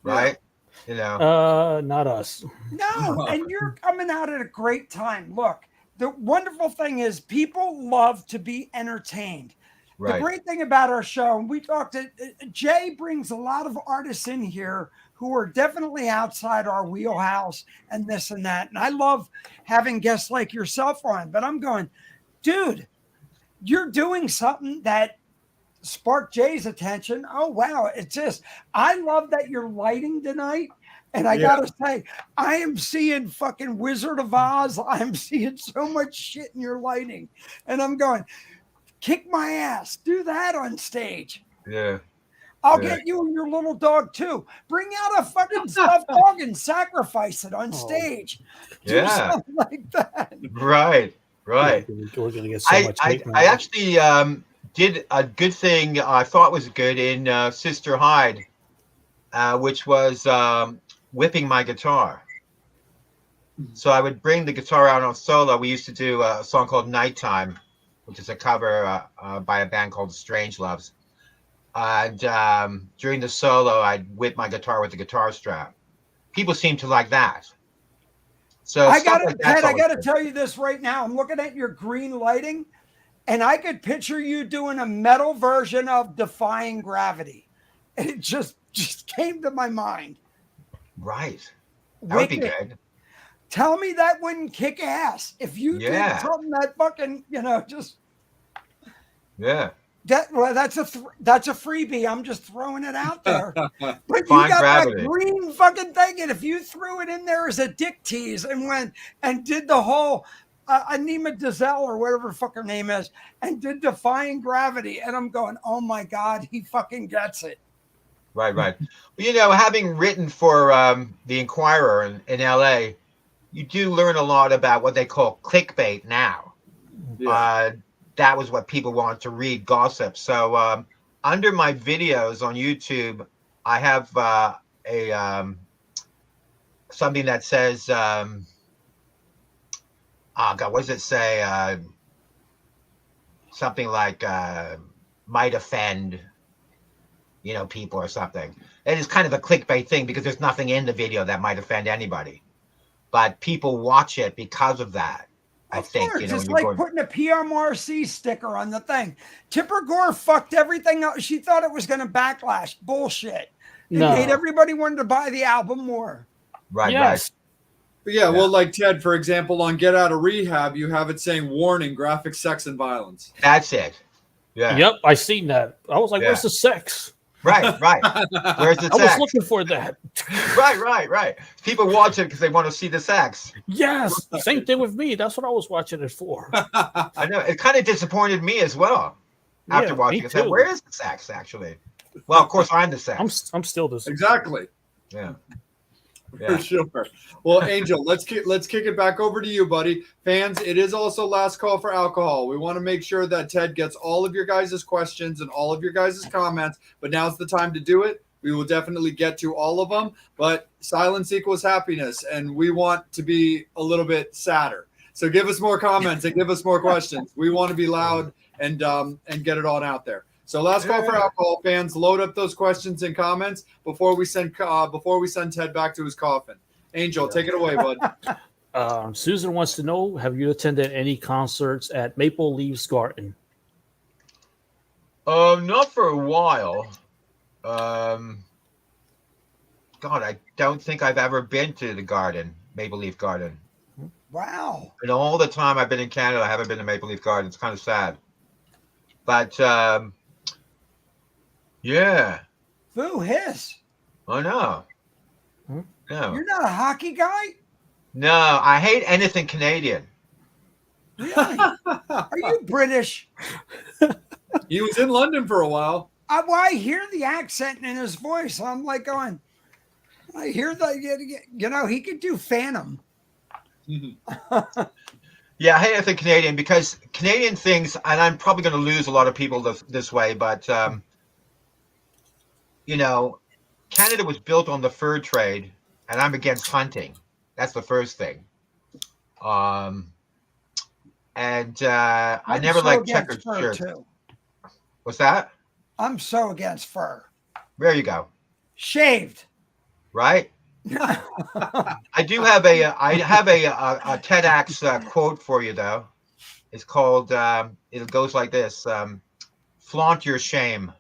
right? You know. Not us. No, and you're coming out at a great time. Look, the wonderful thing is people love to be entertained. The Right. great thing about our show, and we talked to Jay, brings a lot of artists in here who are definitely outside our wheelhouse and this and that. And I love having guests like yourself on, but I'm going, dude, you're doing something that sparked Jay's attention. Oh, wow. It's just, I love that you're lighting tonight. And I gotta say, I am seeing fucking Wizard of Oz. I'm seeing so much shit in your lighting. And I'm going, kick my ass. Do that on stage. Yeah. I'll get you and your little dog too. Bring out a fucking stuffed dog and sacrifice it on stage. Do something like that. Right. Right. We're gonna get so much hate now. I actually did a good thing I thought was good in Sister Hyde, which was whipping my guitar. So I would bring the guitar out on solo. We used to do a song called Nighttime, which is a cover by a band called Strangeloves. And during the solo, I'd whip my guitar with the guitar strap. People seem to like that. So I got to tell you this right now. I'm looking at your green lighting, and I could picture you doing a metal version of Defying Gravity. And it just came to my mind. Right. That would be good. Tell me that wouldn't kick ass if you did something that fucking, just. Yeah. That's a freebie. I'm just throwing it out there. But you got Gravity. that green fucking thing, and if you threw it in there as a dick tease and went and did the whole Anima Dazelle or whatever the fuck her name is, and did Defying Gravity, and I'm going, oh my God, he fucking gets it. Right. Well, having written for the Inquirer in LA, you do learn a lot about what they call clickbait now. Yeah. That was what people wanted to read, gossip. So under my videos on YouTube, I have something that says, God, what does it say? Something like might offend, people or something. It is kind of a clickbait thing because there's nothing in the video that might offend anybody. But people watch it because of that. I think, it's like putting a PMRC sticker on the thing. Tipper Gore fucked everything up. She thought it was going to backlash. Bullshit. It made everybody wanted to buy the album more. Right. But yeah, well, like Ted, for example, on Get Out of Rehab, you have it saying warning, graphic sex and violence. That's it. Yeah. Yep, I seen that. I was like, where's the sex? Right. Where's the sex? I was looking for that. Right. People watch it because they want to see the sex. Yes, same thing with me. That's what I was watching it for. I know. It kind of disappointed me as well after watching it. Said, where is the sex, actually? Well, of course, I'm the sex. I'm still the sex. Exactly. Yeah. For sure. Well, Angel, let's kick it back over to you, buddy. Fans, it is also last call for alcohol. We want to make sure that Ted gets all of your guys' questions and all of your guys' comments, but now's the time to do it. We will definitely get to all of them, but silence equals happiness, and we want to be a little bit sadder. So give us more comments and give us more questions. We want to be loud and get it on out there. So last call for alcohol, fans. Load up those questions and comments before we send Ted back to his coffin. Angel, take it away, bud. Susan wants to know: have you attended any concerts at Maple Leafs Garden? Not for a while. God, I don't think I've ever been to the Garden, Maple Leaf Garden. Wow. And all the time I've been in Canada, I haven't been to Maple Leaf Garden. It's kind of sad. But yeah. Boo hiss. Oh no. No. You're not a hockey guy? No, I hate anything Canadian. Really? Are you British? He was in London for a while. I hear the accent in his voice. I'm like going, I hear that, he could do Phantom. Yeah, I hate anything Canadian because Canadian things, and I'm probably going to lose a lot of people this way, but, Canada was built on the fur trade, and I'm against hunting. That's the first thing. I never liked checkered shirts. Too. What's that? I'm so against fur. There you go. Shaved. Right? I do have a TEDx quote for you though. It's called. It goes like this: "Flaunt your shame."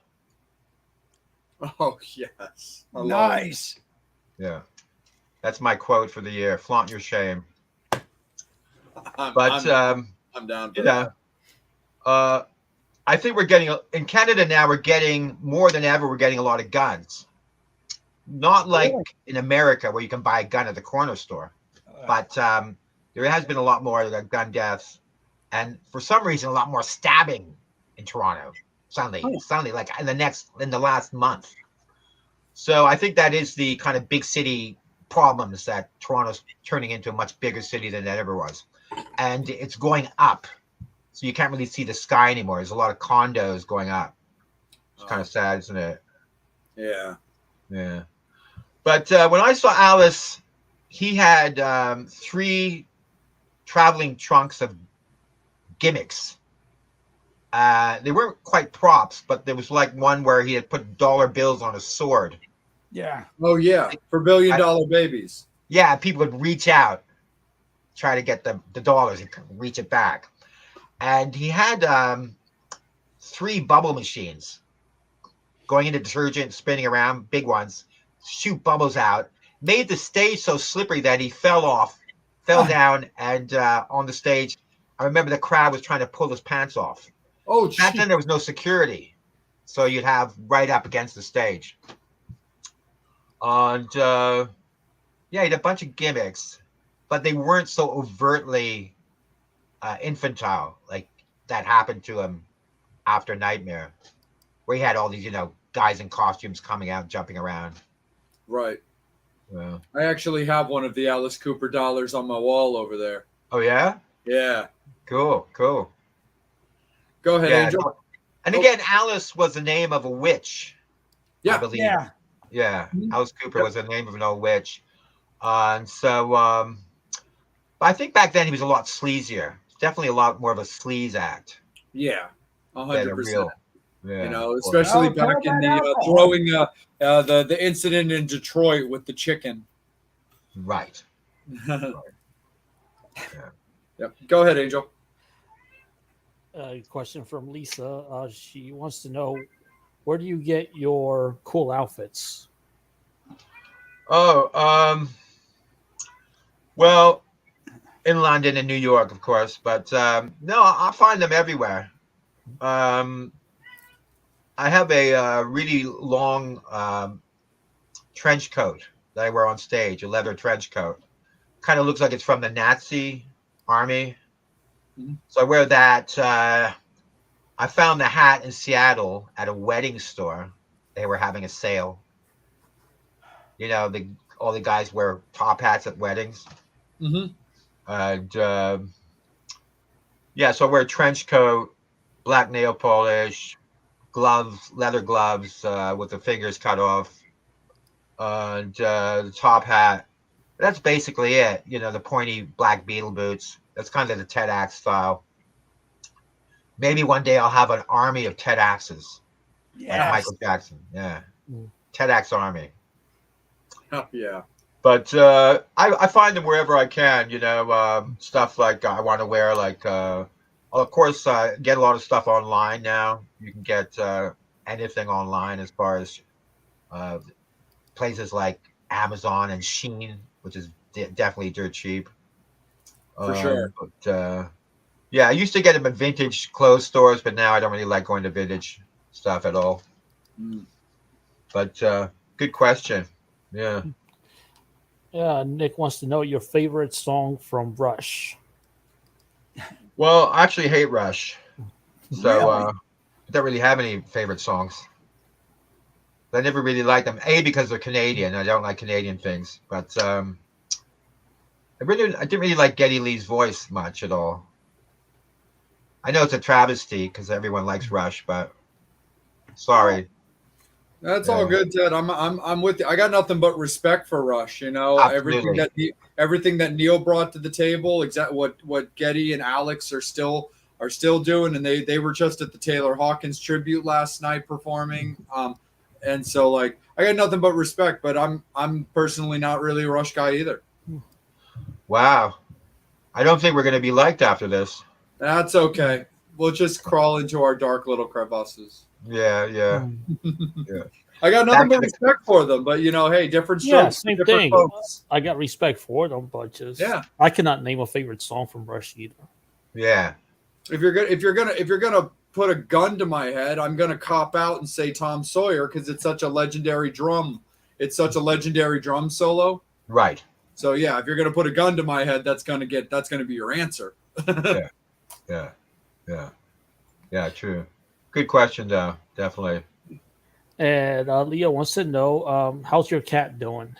Oh yes, I love it. Nice. Yeah, that's my quote for the year. Flaunt your shame. I'm down for you know, I think we're getting in Canada now. We're getting more than ever. We're getting a lot of guns. Not like in America where you can buy a gun at the corner store, but there has been a lot more gun deaths, and for some reason, a lot more stabbing in Toronto. Suddenly, like in the last month. So I think that is the kind of big city problems that Toronto's turning into a much bigger city than it ever was, and it's going up. So you can't really see the sky anymore. There's a lot of condos going up. It's kind of sad, isn't it? Yeah. Yeah. But when I saw Alice, he had 3 traveling trunks of gimmicks. They weren't quite props, but there was like one where he had put dollar bills on a sword. Yeah. Oh yeah, for $1 billion babies. Yeah, people would reach out, try to get the dollars and reach it back. And he had 3 bubble machines going into detergent, spinning around, big ones, shoot bubbles out, made the stage so slippery that he fell down, and on the stage, I remember the crowd was trying to pull his pants off. Oh, back then there was no security, so you'd have right up against the stage. And yeah, he had a bunch of gimmicks, but they weren't so overtly infantile like that happened to him after Nightmare, where he had all these, guys in costumes coming out, jumping around. Right. Yeah. I actually have one of the Alice Cooper dollars on my wall over there. Oh yeah? Yeah. Cool. Go ahead, Angel. And again, Alice was the name of a witch. Yeah. I believe. Yeah. Alice Cooper was the name of an old witch. And so but I think back then he was a lot sleazier. Definitely a lot more of a sleaze act. Yeah. 100%. Yeah, especially back in the throwing the incident in Detroit with the chicken. Right. Yeah. Yep. Go ahead, Angel. Question from Lisa. She wants to know, where do you get your cool outfits? Oh, well, in London and New York, of course, but no, I find them everywhere. I have a really long trench coat that I wear on stage, a leather trench coat. Kind of looks like it's from the Nazi army. Mm-hmm. So I wear that. I found the hat in Seattle at a wedding store. They were having a sale. All the guys wear top hats at weddings. Mm-hmm. And yeah, so I wear a trench coat, black nail polish, gloves, leather gloves with the fingers cut off, and the top hat. That's basically it. The pointy black beetle boots. That's kind of the Ted Axe style. Maybe one day I'll have an army of Ted Axes. Yeah. Like Michael Jackson. Yeah. Ted Axe army. Oh, yeah. But I find them wherever I can, stuff like I want to wear, like, of course, get a lot of stuff online now. You can get anything online as far as places like Amazon and Shein, which is definitely dirt cheap. For sure. But yeah, I used to get them at vintage clothes stores, but now I don't really like going to vintage stuff at all. But good question. Yeah. Nick wants to know your favorite song from Rush. Well, I actually hate Rush. So Really? I don't really have any favorite songs. I never really liked them. Because they're Canadian. I don't like Canadian things. But I didn't really like Geddy Lee's voice much at all. I know it's a travesty because everyone likes Rush, but sorry. That's all good, Ted. I'm with you. I got nothing but respect for Rush. Absolutely. Everything that Neil brought to the table, exactly what Geddy and Alex are still doing, and they were just at the Taylor Hawkins tribute last night performing. And so, like, I got nothing but respect, but I'm personally not really a Rush guy either. Wow. I don't think we're going to be liked after this. That's okay. We'll just crawl into our dark little crevasses. Yeah, yeah, Hmm. yeah. I got nothing but Back to respect for them, but hey, different Yeah, strokes, for same different thing. folks. I got respect for them, but just Yeah. I cannot name a favorite song from Rush either. Yeah. If you're gonna put a gun to my head, I'm gonna cop out and say Tom Sawyer because it's such a legendary drum. It's such a legendary drum solo. Right. So yeah, if you're gonna put a gun to my head, that's gonna be your answer. Yeah. Yeah. Yeah. Yeah. True. Good question, though. Definitely. And Leo wants to know, how's your cat doing?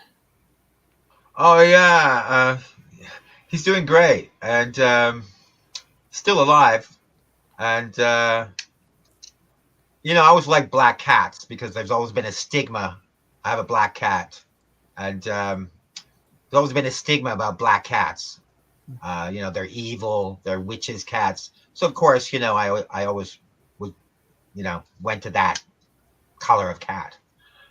Oh yeah. He's doing great and still alive. And I always like black cats because there's always been a stigma. I have a black cat, and there's always been a stigma about black cats. They're evil, they're witches' cats. So of course, I always would, went to that color of cat.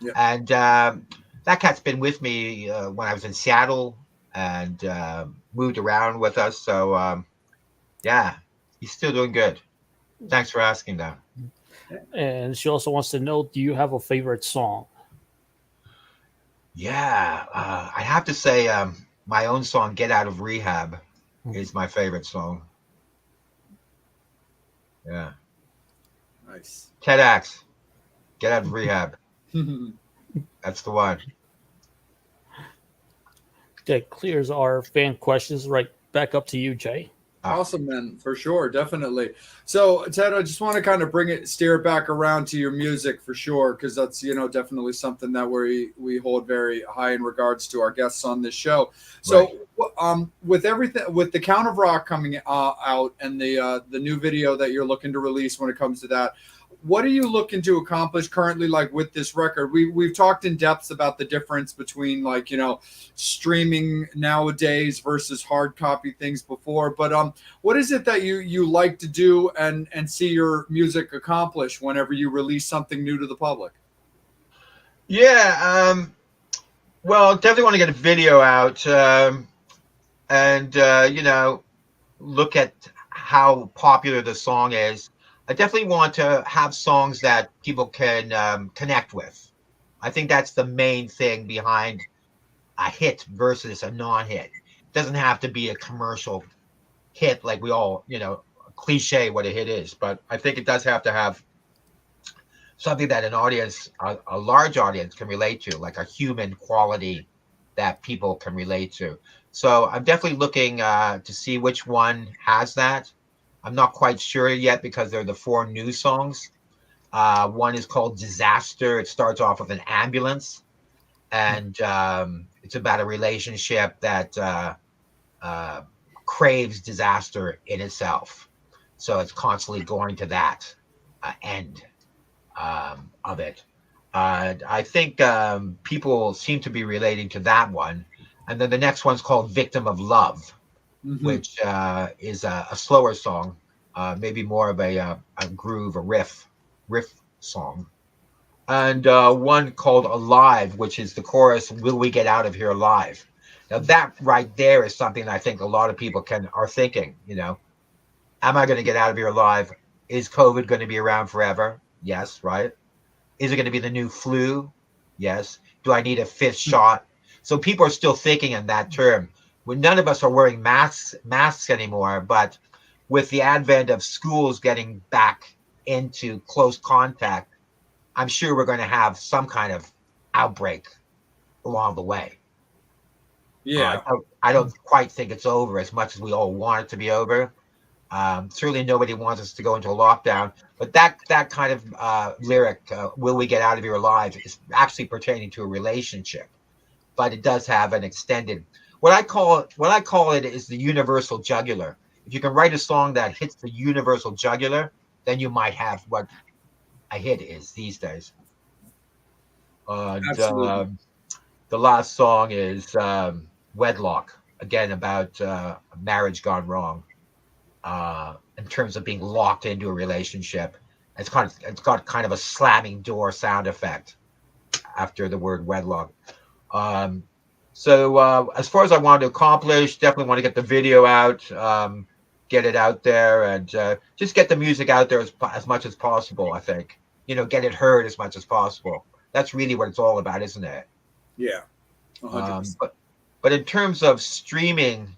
Yeah. And that cat's been with me when I was in Seattle and moved around with us. So yeah, he's still doing good. Thanks for asking, though. And she also wants to know, do you have a favorite song? Yeah, I have to say, my own song "Get Out of Rehab" is my favorite song. Yeah, Nice. TEDx, "Get Out of Rehab." That's the one. That clears our fan questions. Right back up to you, Jay. Awesome, man, for sure, definitely. So, Ted, I just want to kind of steer it back around to your music for sure, because that's definitely something that we hold very high in regards to our guests on this show. So, with everything, with the Count of Rock coming out and the new video that you're looking to release when it comes to that, what are you looking to accomplish currently, like with this record? We've talked in depth about the difference between streaming nowadays versus hard copy things before, but what is it that you like to do and see your music accomplish whenever you release something new to the public? Yeah, well, definitely want to get a video out and look at how popular the song is. I definitely want to have songs that people can connect with. I think that's the main thing behind a hit versus a non-hit. It doesn't have to be a commercial hit like we all, cliche what a hit is, but I think it does have to have something that an audience, a large audience, can relate to, like a human quality that people can relate to. So I'm definitely looking to see which one has that. I'm not quite sure yet because they're the 4 new songs. One is called Disaster. It starts off with an ambulance, and it's about a relationship that craves disaster in itself. So it's constantly going to that end of it. I think people seem to be relating to that one. And then the next one's called Victim of Love, which is a slower song, maybe more of a groove, a riff song. And one called Alive, which is the chorus, "Will we get out of here alive?" Now that right there is something I think a lot of people are thinking, am I going to get out of here alive? Is COVID going to be around forever? Yes, right? Is it going to be the new flu? Yes. Do I need a 5th shot? So people are still thinking in that term. When none of us are wearing masks anymore, but with the advent of schools getting back into close contact, I'm sure we're going to have some kind of outbreak along the way. Yeah. I don't quite think it's over as much as we all want it to be over. Certainly nobody wants us to go into a lockdown, but that kind of lyric, "Will we get out of here alive?" is actually pertaining to a relationship, but it does have an extended. What I call it is the universal jugular. If you can write a song that hits the universal jugular, then you might have what a hit is these days. Absolutely. The last song is "Wedlock," again about marriage gone wrong. In terms of being locked into a relationship, it's got kind of a slamming door sound effect. after the word wedlock. So as far as I want to accomplish, definitely want to get the video out, get it out there, and just get the music out there as much as possible. I think, get it heard as much as possible. That's really what it's all about, isn't it? Yeah, 100%. But in terms of streaming,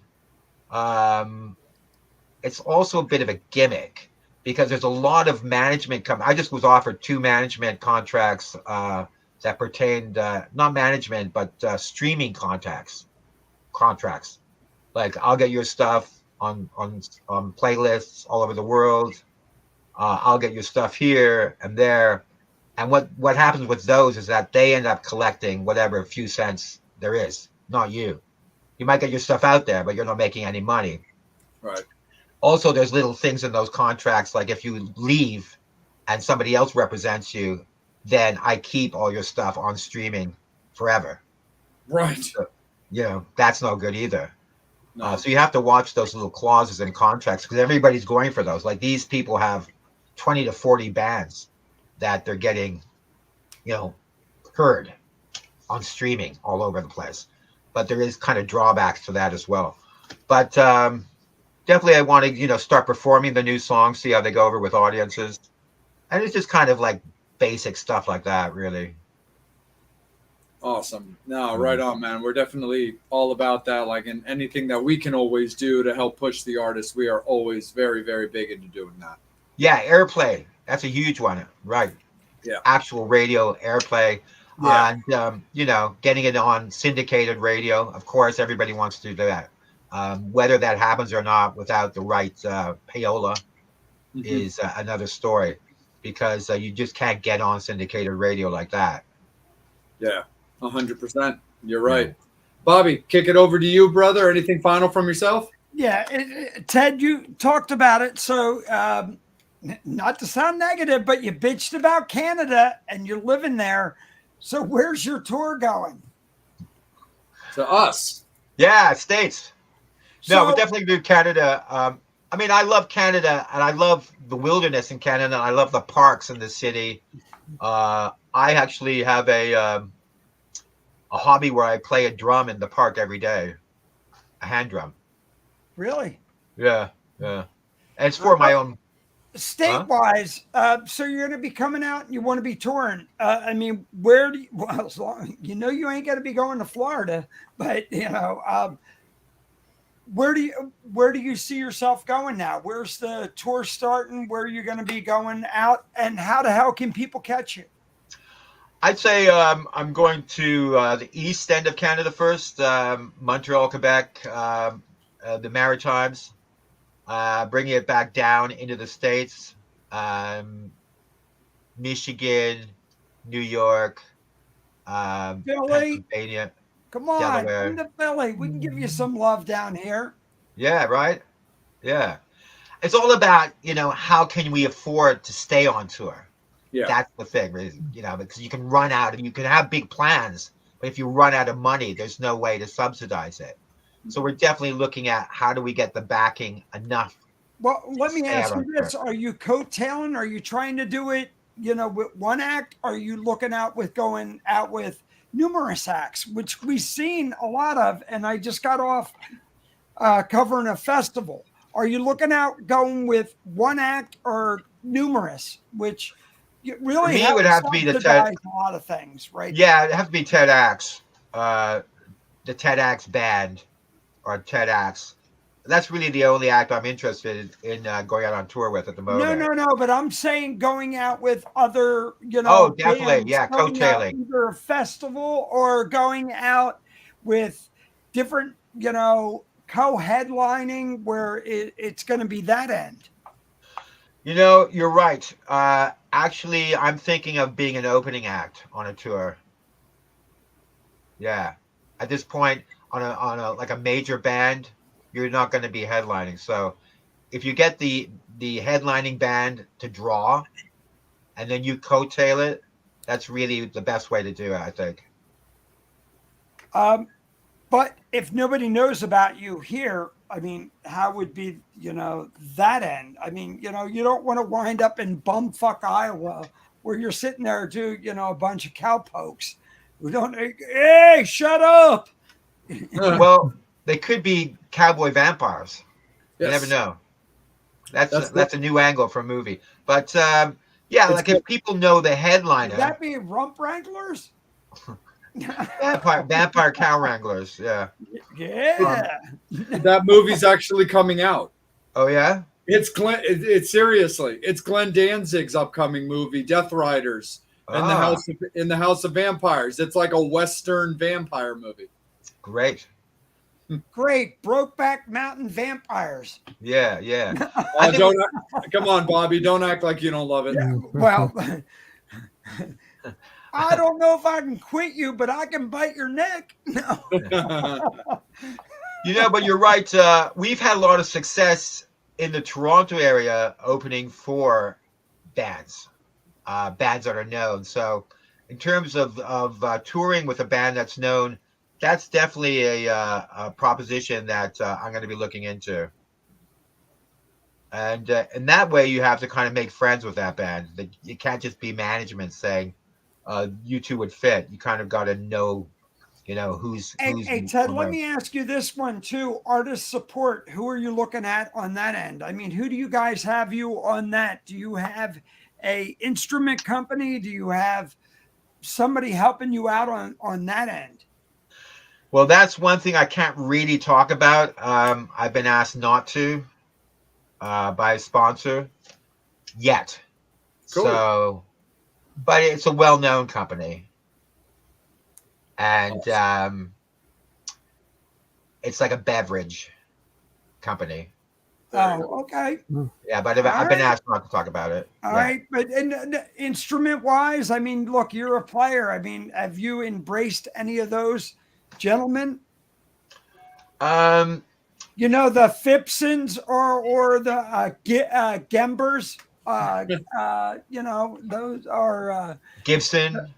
it's also a bit of a gimmick because there's a lot of management. I just was offered 2 management contracts that pertained not management but streaming contracts. Like I'll get your stuff on playlists all over the world. I'll get your stuff here and there. And what happens with those is that they end up collecting whatever few cents there is, not you. You might get your stuff out there, but you're not making any money. Right. Also, there's little things in those contracts, like if you leave and somebody else represents you, then I keep all your stuff on streaming forever. Right. So, that's no good either. No. So you have to watch those little clauses in contracts because everybody's going for those. Like these people have 20 to 40 bands that they're getting, heard on streaming all over the place. But there is kind of drawbacks to that as well. But definitely I want to, start performing the new songs, see how they go over with audiences. And it's just kind of like basic stuff like that, really. Awesome. No, right on, man. We're definitely all about that. Like, in anything that we can always do to help push the artists, we are always very, very big into doing that. Yeah, airplay. That's a huge one, right? Yeah. Actual radio airplay. Yeah. And, getting it on syndicated radio. Of course, everybody wants to do that. Whether that happens or not without the right payola is another story because you just can't get on syndicated radio like that. Yeah, 100%. You're right. Bobby, kick it over to you, brother. Anything final from yourself? Yeah, Ted, you talked about it. So, not to sound negative, but you bitched about Canada and you're living there. So, where's your tour going? To us. Yeah, States. No, So- we're definitely do Canada. I love Canada and I love the wilderness in Canada. And I love the parks in the city. I actually have a hobby where I play a drum in the park every day, a hand drum. Really? Yeah. And it's for my own. State-wise, so you're going to be coming out and you want to be touring. Where do you, well, as long, you ain't going to be going to Florida, but where do you see yourself going now? Where's the tour starting? Where are you going to be going out, and how the hell can people catch you? I'd say I'm going to the east end of Canada first, Montreal, Quebec, the Maritimes, bringing it back down into the States, Michigan, New York, Philly. Pennsylvania. Come on, Delaware. come to Philly. We can give you some love down here. Yeah, right? Yeah. It's all about, how can we afford to stay on tour? Yeah. That's the thing, because you can run out and you can have big plans, but if you run out of money, there's no way to subsidize it. So we're definitely looking at how do we get the backing enough. Well, let me ask you this. tour. Are you coattailing? Are you trying to do it, with one act? Are you looking out with going out with numerous acts, which we've seen a lot of, and I just got off covering a festival. Are you looking out going with one act or numerous, which you really it would have to be the subsidize a lot of things, right? Yeah, it'd have to be Ted Axe, the Ted Axe band or Ted Axe. That's really the only act I'm interested in going out on tour with at the moment. No, but I'm saying going out with other, Oh, definitely, bands, yeah, going out coattailing. either a festival or going out with different, co-headlining where it's going to be that end. You're right. Actually, I'm thinking of being an opening act on a tour. Yeah, at this point, on a like a major band, you're not going to be headlining. So if you get the headlining band to draw and then you coattail it, that's really the best way to do it, I think. But if nobody knows about you here, how would be, that end? You don't want to wind up in bumfuck Iowa where you're sitting there, a bunch of cowpokes who don't. Hey, shut up! Well, they could be cowboy vampires. You never Yes. know. That's cool. a new angle for a movie. But yeah, It's like good. if people know the Would headliner, that be rump wranglers? vampire cow wranglers. Yeah. Yeah. That movie's actually coming out. Oh yeah. It's It's seriously. It's Glenn Danzig's upcoming movie, Death Riders, in the House of Vampires. It's like a Western vampire movie. Great. Great. Brokeback Mountain vampires. Yeah, yeah. Come on, Bobby. Don't act like you don't love it. Yeah, well, I don't know if I can quit you, but I can bite your neck. No. But you're right. We've had a lot of success in the Toronto area opening for bands that are known. So in terms of touring with a band that's known, that's definitely a proposition that I'm going to be looking into. And in that way, you have to kind of make friends with that band. You can't just be management saying you two would fit. You kind of got to know, who's. Hey, Ted, let me ask you this one too. Artist support. Who are you looking at on that end? I mean, who do you guys have you on that? Do you have a instrument company? Do you have somebody helping you out on that end? Well, that's one thing I can't really talk about. I've been asked not to by a sponsor yet. Cool. So, but it's a well-known company. And it's like a beverage company. Oh, okay. Yeah, but I've been asked not to talk about it. All right. But instrument-wise, I mean, look, you're a player. I mean, have you embraced any of those gentlemen? The Phipsons or the Gembers. Those are Gibson.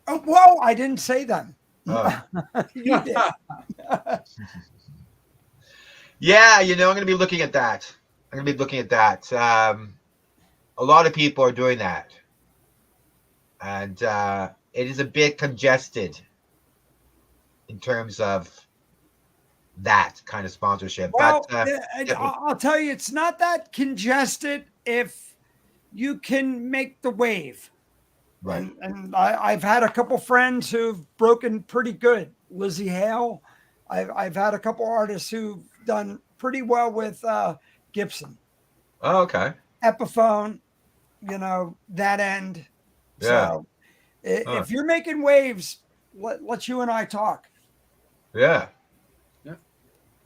Oh, whoa! I didn't say them. Oh. You did. Yeah, I'm going to be looking at that. A lot of people are doing that, and it is a bit congested in terms of that kind of sponsorship. Well, but I'll tell you, it's not that congested if you can make the wave. Right. And I've had a couple friends who've broken pretty good. Lizzie Hale. I've had a couple artists who've done pretty well with Gibson. Oh, okay. Epiphone, that end. Yeah. So if you're making waves, let you and I talk. Yeah. Yeah.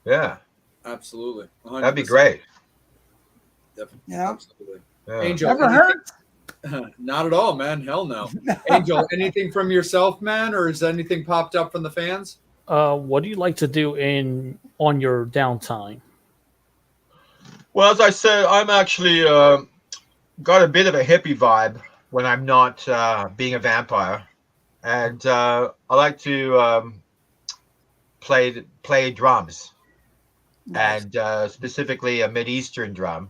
Yeah. Absolutely. 100%. That'd be great. Definitely. Yeah. Absolutely. Yeah. Angel. Never hurt? Not at all, man. Hell no. Angel, anything from yourself, man, or has anything popped up from the fans? What do you like to do on your downtime? Well, as I said, I'm actually got a bit of a hippie vibe when I'm not being a vampire, and I like to play drums, Nice. and specifically a Mid-Eastern drum,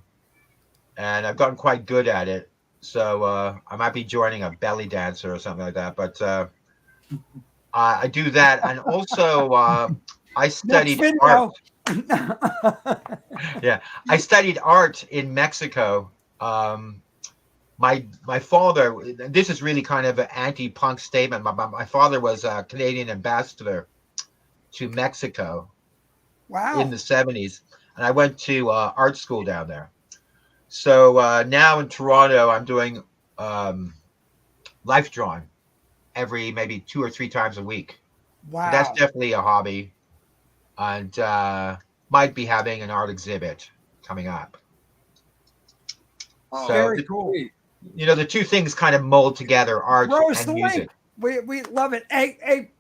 and I've gotten quite good at it. So I might be joining a belly dancer or something like that, but I do that, and also I studied art. Yeah, I studied art in Mexico. My father. This is really kind of an anti-punk statement. My father was a Canadian ambassador to Mexico. Wow. In the 70s, and I went to art school down there. So now in Toronto, I'm doing life drawing every maybe 2 or 3 times a week. Wow. So that's definitely a hobby, and might be having an art exhibit coming up. Oh, So very cool. The two things kind of mold together, art Rose and the music. link. We love it. Hey,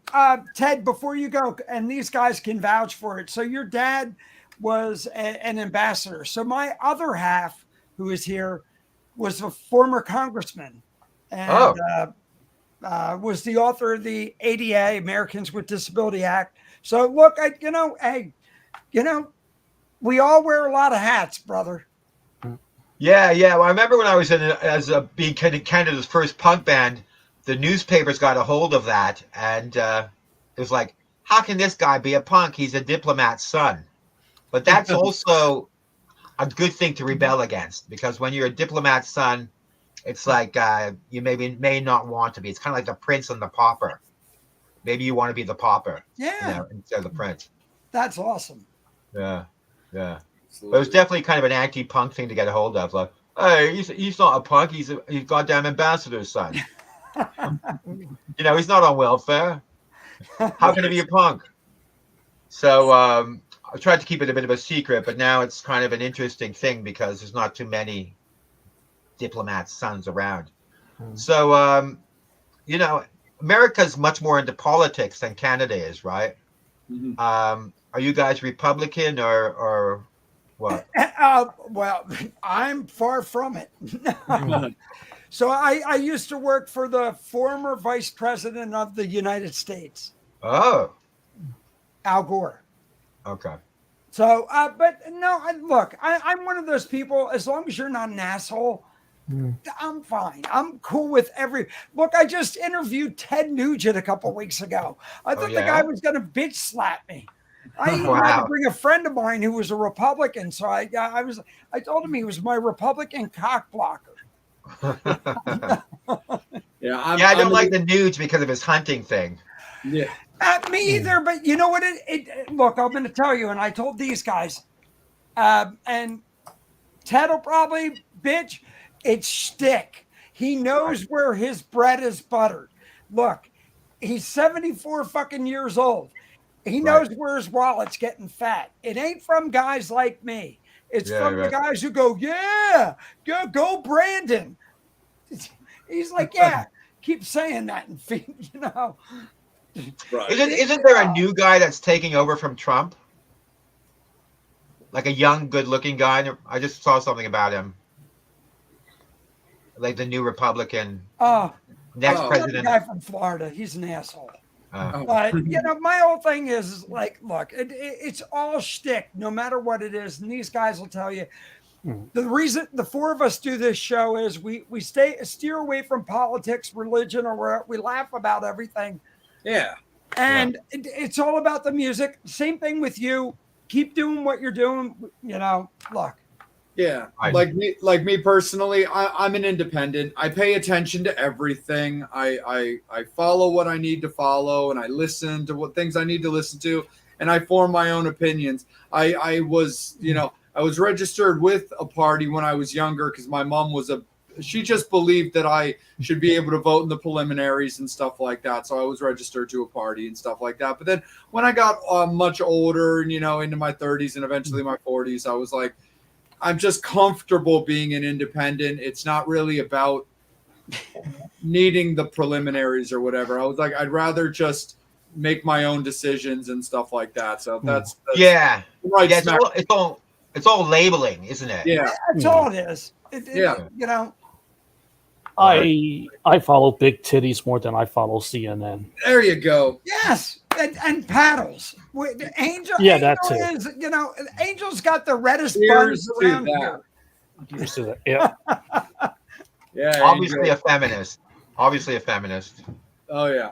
Ted, before you go, and these guys can vouch for it. So your dad was an ambassador. So my other half, who is here, was a former congressman, and was the author of the ADA, Americans with Disability Act. So look, we all wear a lot of hats, brother. Yeah, yeah. Well, I remember when I was being Canada's first punk band, the newspapers got a hold of that, and it was like, how can this guy be a punk? He's a diplomat's son. But that's also a good thing to rebel against, because when you're a diplomat's son, it's like you may not want to be. It's kind of like the prince and the pauper. Maybe you want to be the pauper, Yeah, instead of the prince. that's awesome. Yeah, yeah. But it was Absolutely. definitely kind of an anti-punk thing to get a hold of. Like, hey, he's not a punk. He's goddamn ambassador's son. He's not on welfare. How can he be a punk? So I tried to keep it a bit of a secret, but now it's kind of an interesting thing because there's not too many diplomats' sons around. So America's much more into politics than Canada is, right? Mhm. Are you guys Republican or what? Well, I'm far from it. So I used to work for the former vice president of the United States, Oh, Al Gore. okay. So, but no, look, I'm one of those people. As long as you're not an asshole, I'm fine. I'm cool with every. Look, I just interviewed Ted Nugent a couple weeks ago. I thought the guy yeah? was going to bitch slap me. I even had to Wow. bring a friend of mine who was a Republican. So I told him he was my Republican cock blocker. Yeah, I don't like the nudes because of his hunting thing. Yeah, Me either, but you know what? Look, I'm going to tell you, and I told these guys, and Ted will probably bitch. It's shtick. He knows where his bread is buttered. Look, he's 74 fucking years old. He knows where his wallet's getting fat. It ain't from guys like me. It's from the guys who go, yeah, go Brandon. He's like, yeah, keep saying that, and right. Isn't there a new guy that's taking over from Trump? Like a young, good-looking guy. I just saw something about him. Like the new Republican next the president. guy from Florida. He's an asshole. Oh. But my whole thing is like, look, it's all shtick, no matter what it is. And these guys will tell you the reason the four of us do this show is we steer away from politics, religion, or we laugh about everything. Yeah. And it's all about the music. Same thing with you. Keep doing what you're doing. Look. Yeah, Right. like me personally, I'm an independent. I pay attention to everything. I follow what I need to follow, and I listen to what things I need to listen to, and I form my own opinions. I was registered with a party when I was younger because my mom she just believed that I should be able to vote in the preliminaries and stuff like that. So I was registered to a party and stuff like that. But then when I got much older and into my 30s and eventually my 40s, I was like, I'm just comfortable being an independent. It's not really about needing the preliminaries or whatever. I was like, I'd rather just make my own decisions and stuff like that. So that's Yeah. right. Yeah, it's all labeling, isn't it? Yeah. That's all it is. Yeah. I follow big titties more than I follow CNN. There you go. Yes, and paddles. Angel, Yeah, Angel that too. is, Angel's got the reddest Cheers buns to around that. here. You see that? Yeah. Yeah. Obviously Angel. a feminist. Obviously a feminist. Oh yeah.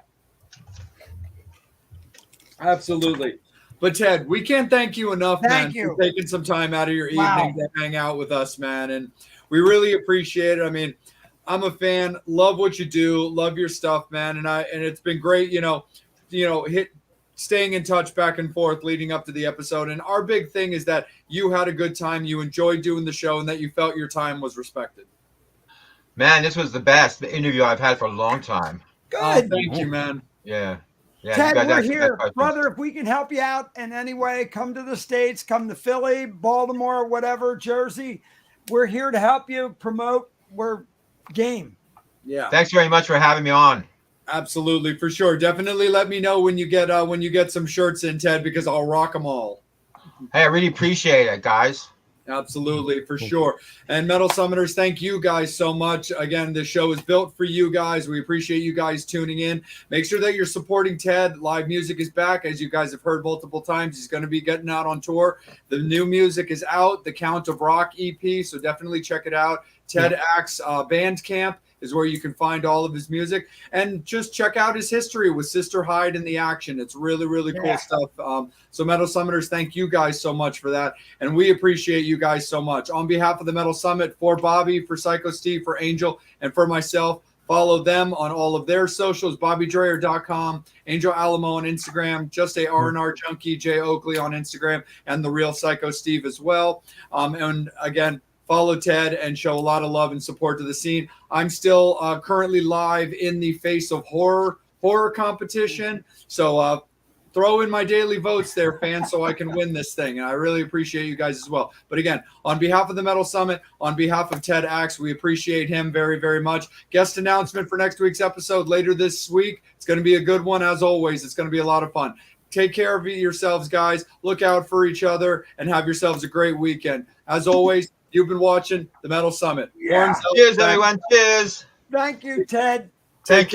Absolutely. But Ted, we can't thank you enough, Thank man, you. for taking some time out of your Wow. evening to hang out with us, man. And we really appreciate it. I mean, I'm a fan, love what you do, love your stuff, man. And it's been great, staying in touch back and forth leading up to the episode. And our big thing is that you had a good time, you enjoyed doing the show, and that you felt your time was respected. Man, this was the best interview I've had for a long time. Good. Thank you, man. Yeah. Yeah. Ted, you guys we're asked the here. best questions. Brother, if we can help you out in any way, come to the States, come to Philly, Baltimore, whatever, Jersey. We're here to help you promote. We're game. Yeah. Thanks very much for having me on. Absolutely, for sure. Definitely let me know when you get some shirts in, Ted, because I'll rock them all. Hey, I really appreciate it, guys. Absolutely, for sure. And Metal Summoners, thank you guys so much. Again, the show is built for you guys. We appreciate you guys tuning in. Make sure that you're supporting Ted. Live music is back, as you guys have heard multiple times. He's going to be getting out on tour. The new music is out, the Count of Rock EP, so definitely check it out. Ted Axe Bandcamp is where you can find all of his music, and just check out his history with Sister Hyde in the Action. It's really, really cool stuff. So Metal Summoners, thank you guys so much for that, and we appreciate you guys so much. On behalf of the Metal Summit, for Bobby, for Psycho Steve, for Angel, and for myself, follow them on all of their socials, BobbyDreyer.com, Angel Alamo on Instagram, Just a R&R Junkie, Jay Oakley on Instagram, and The Real Psycho Steve as well. And again, follow Ted and show a lot of love and support to the scene. I'm still currently live in the Face of Horror competition. So throw in my daily votes there, fans, so I can win this thing. And I really appreciate you guys as well. But again, on behalf of the Metal Summit, on behalf of Ted Axe, we appreciate him very, very much. Guest announcement for next week's episode later this week. It's going to be a good one, as always. It's going to be a lot of fun. Take care of yourselves, guys. Look out for each other and have yourselves a great weekend. As always, you've been watching the Metal Summit. Cheers, everyone. Cheers. Thank you, Ted. Take care.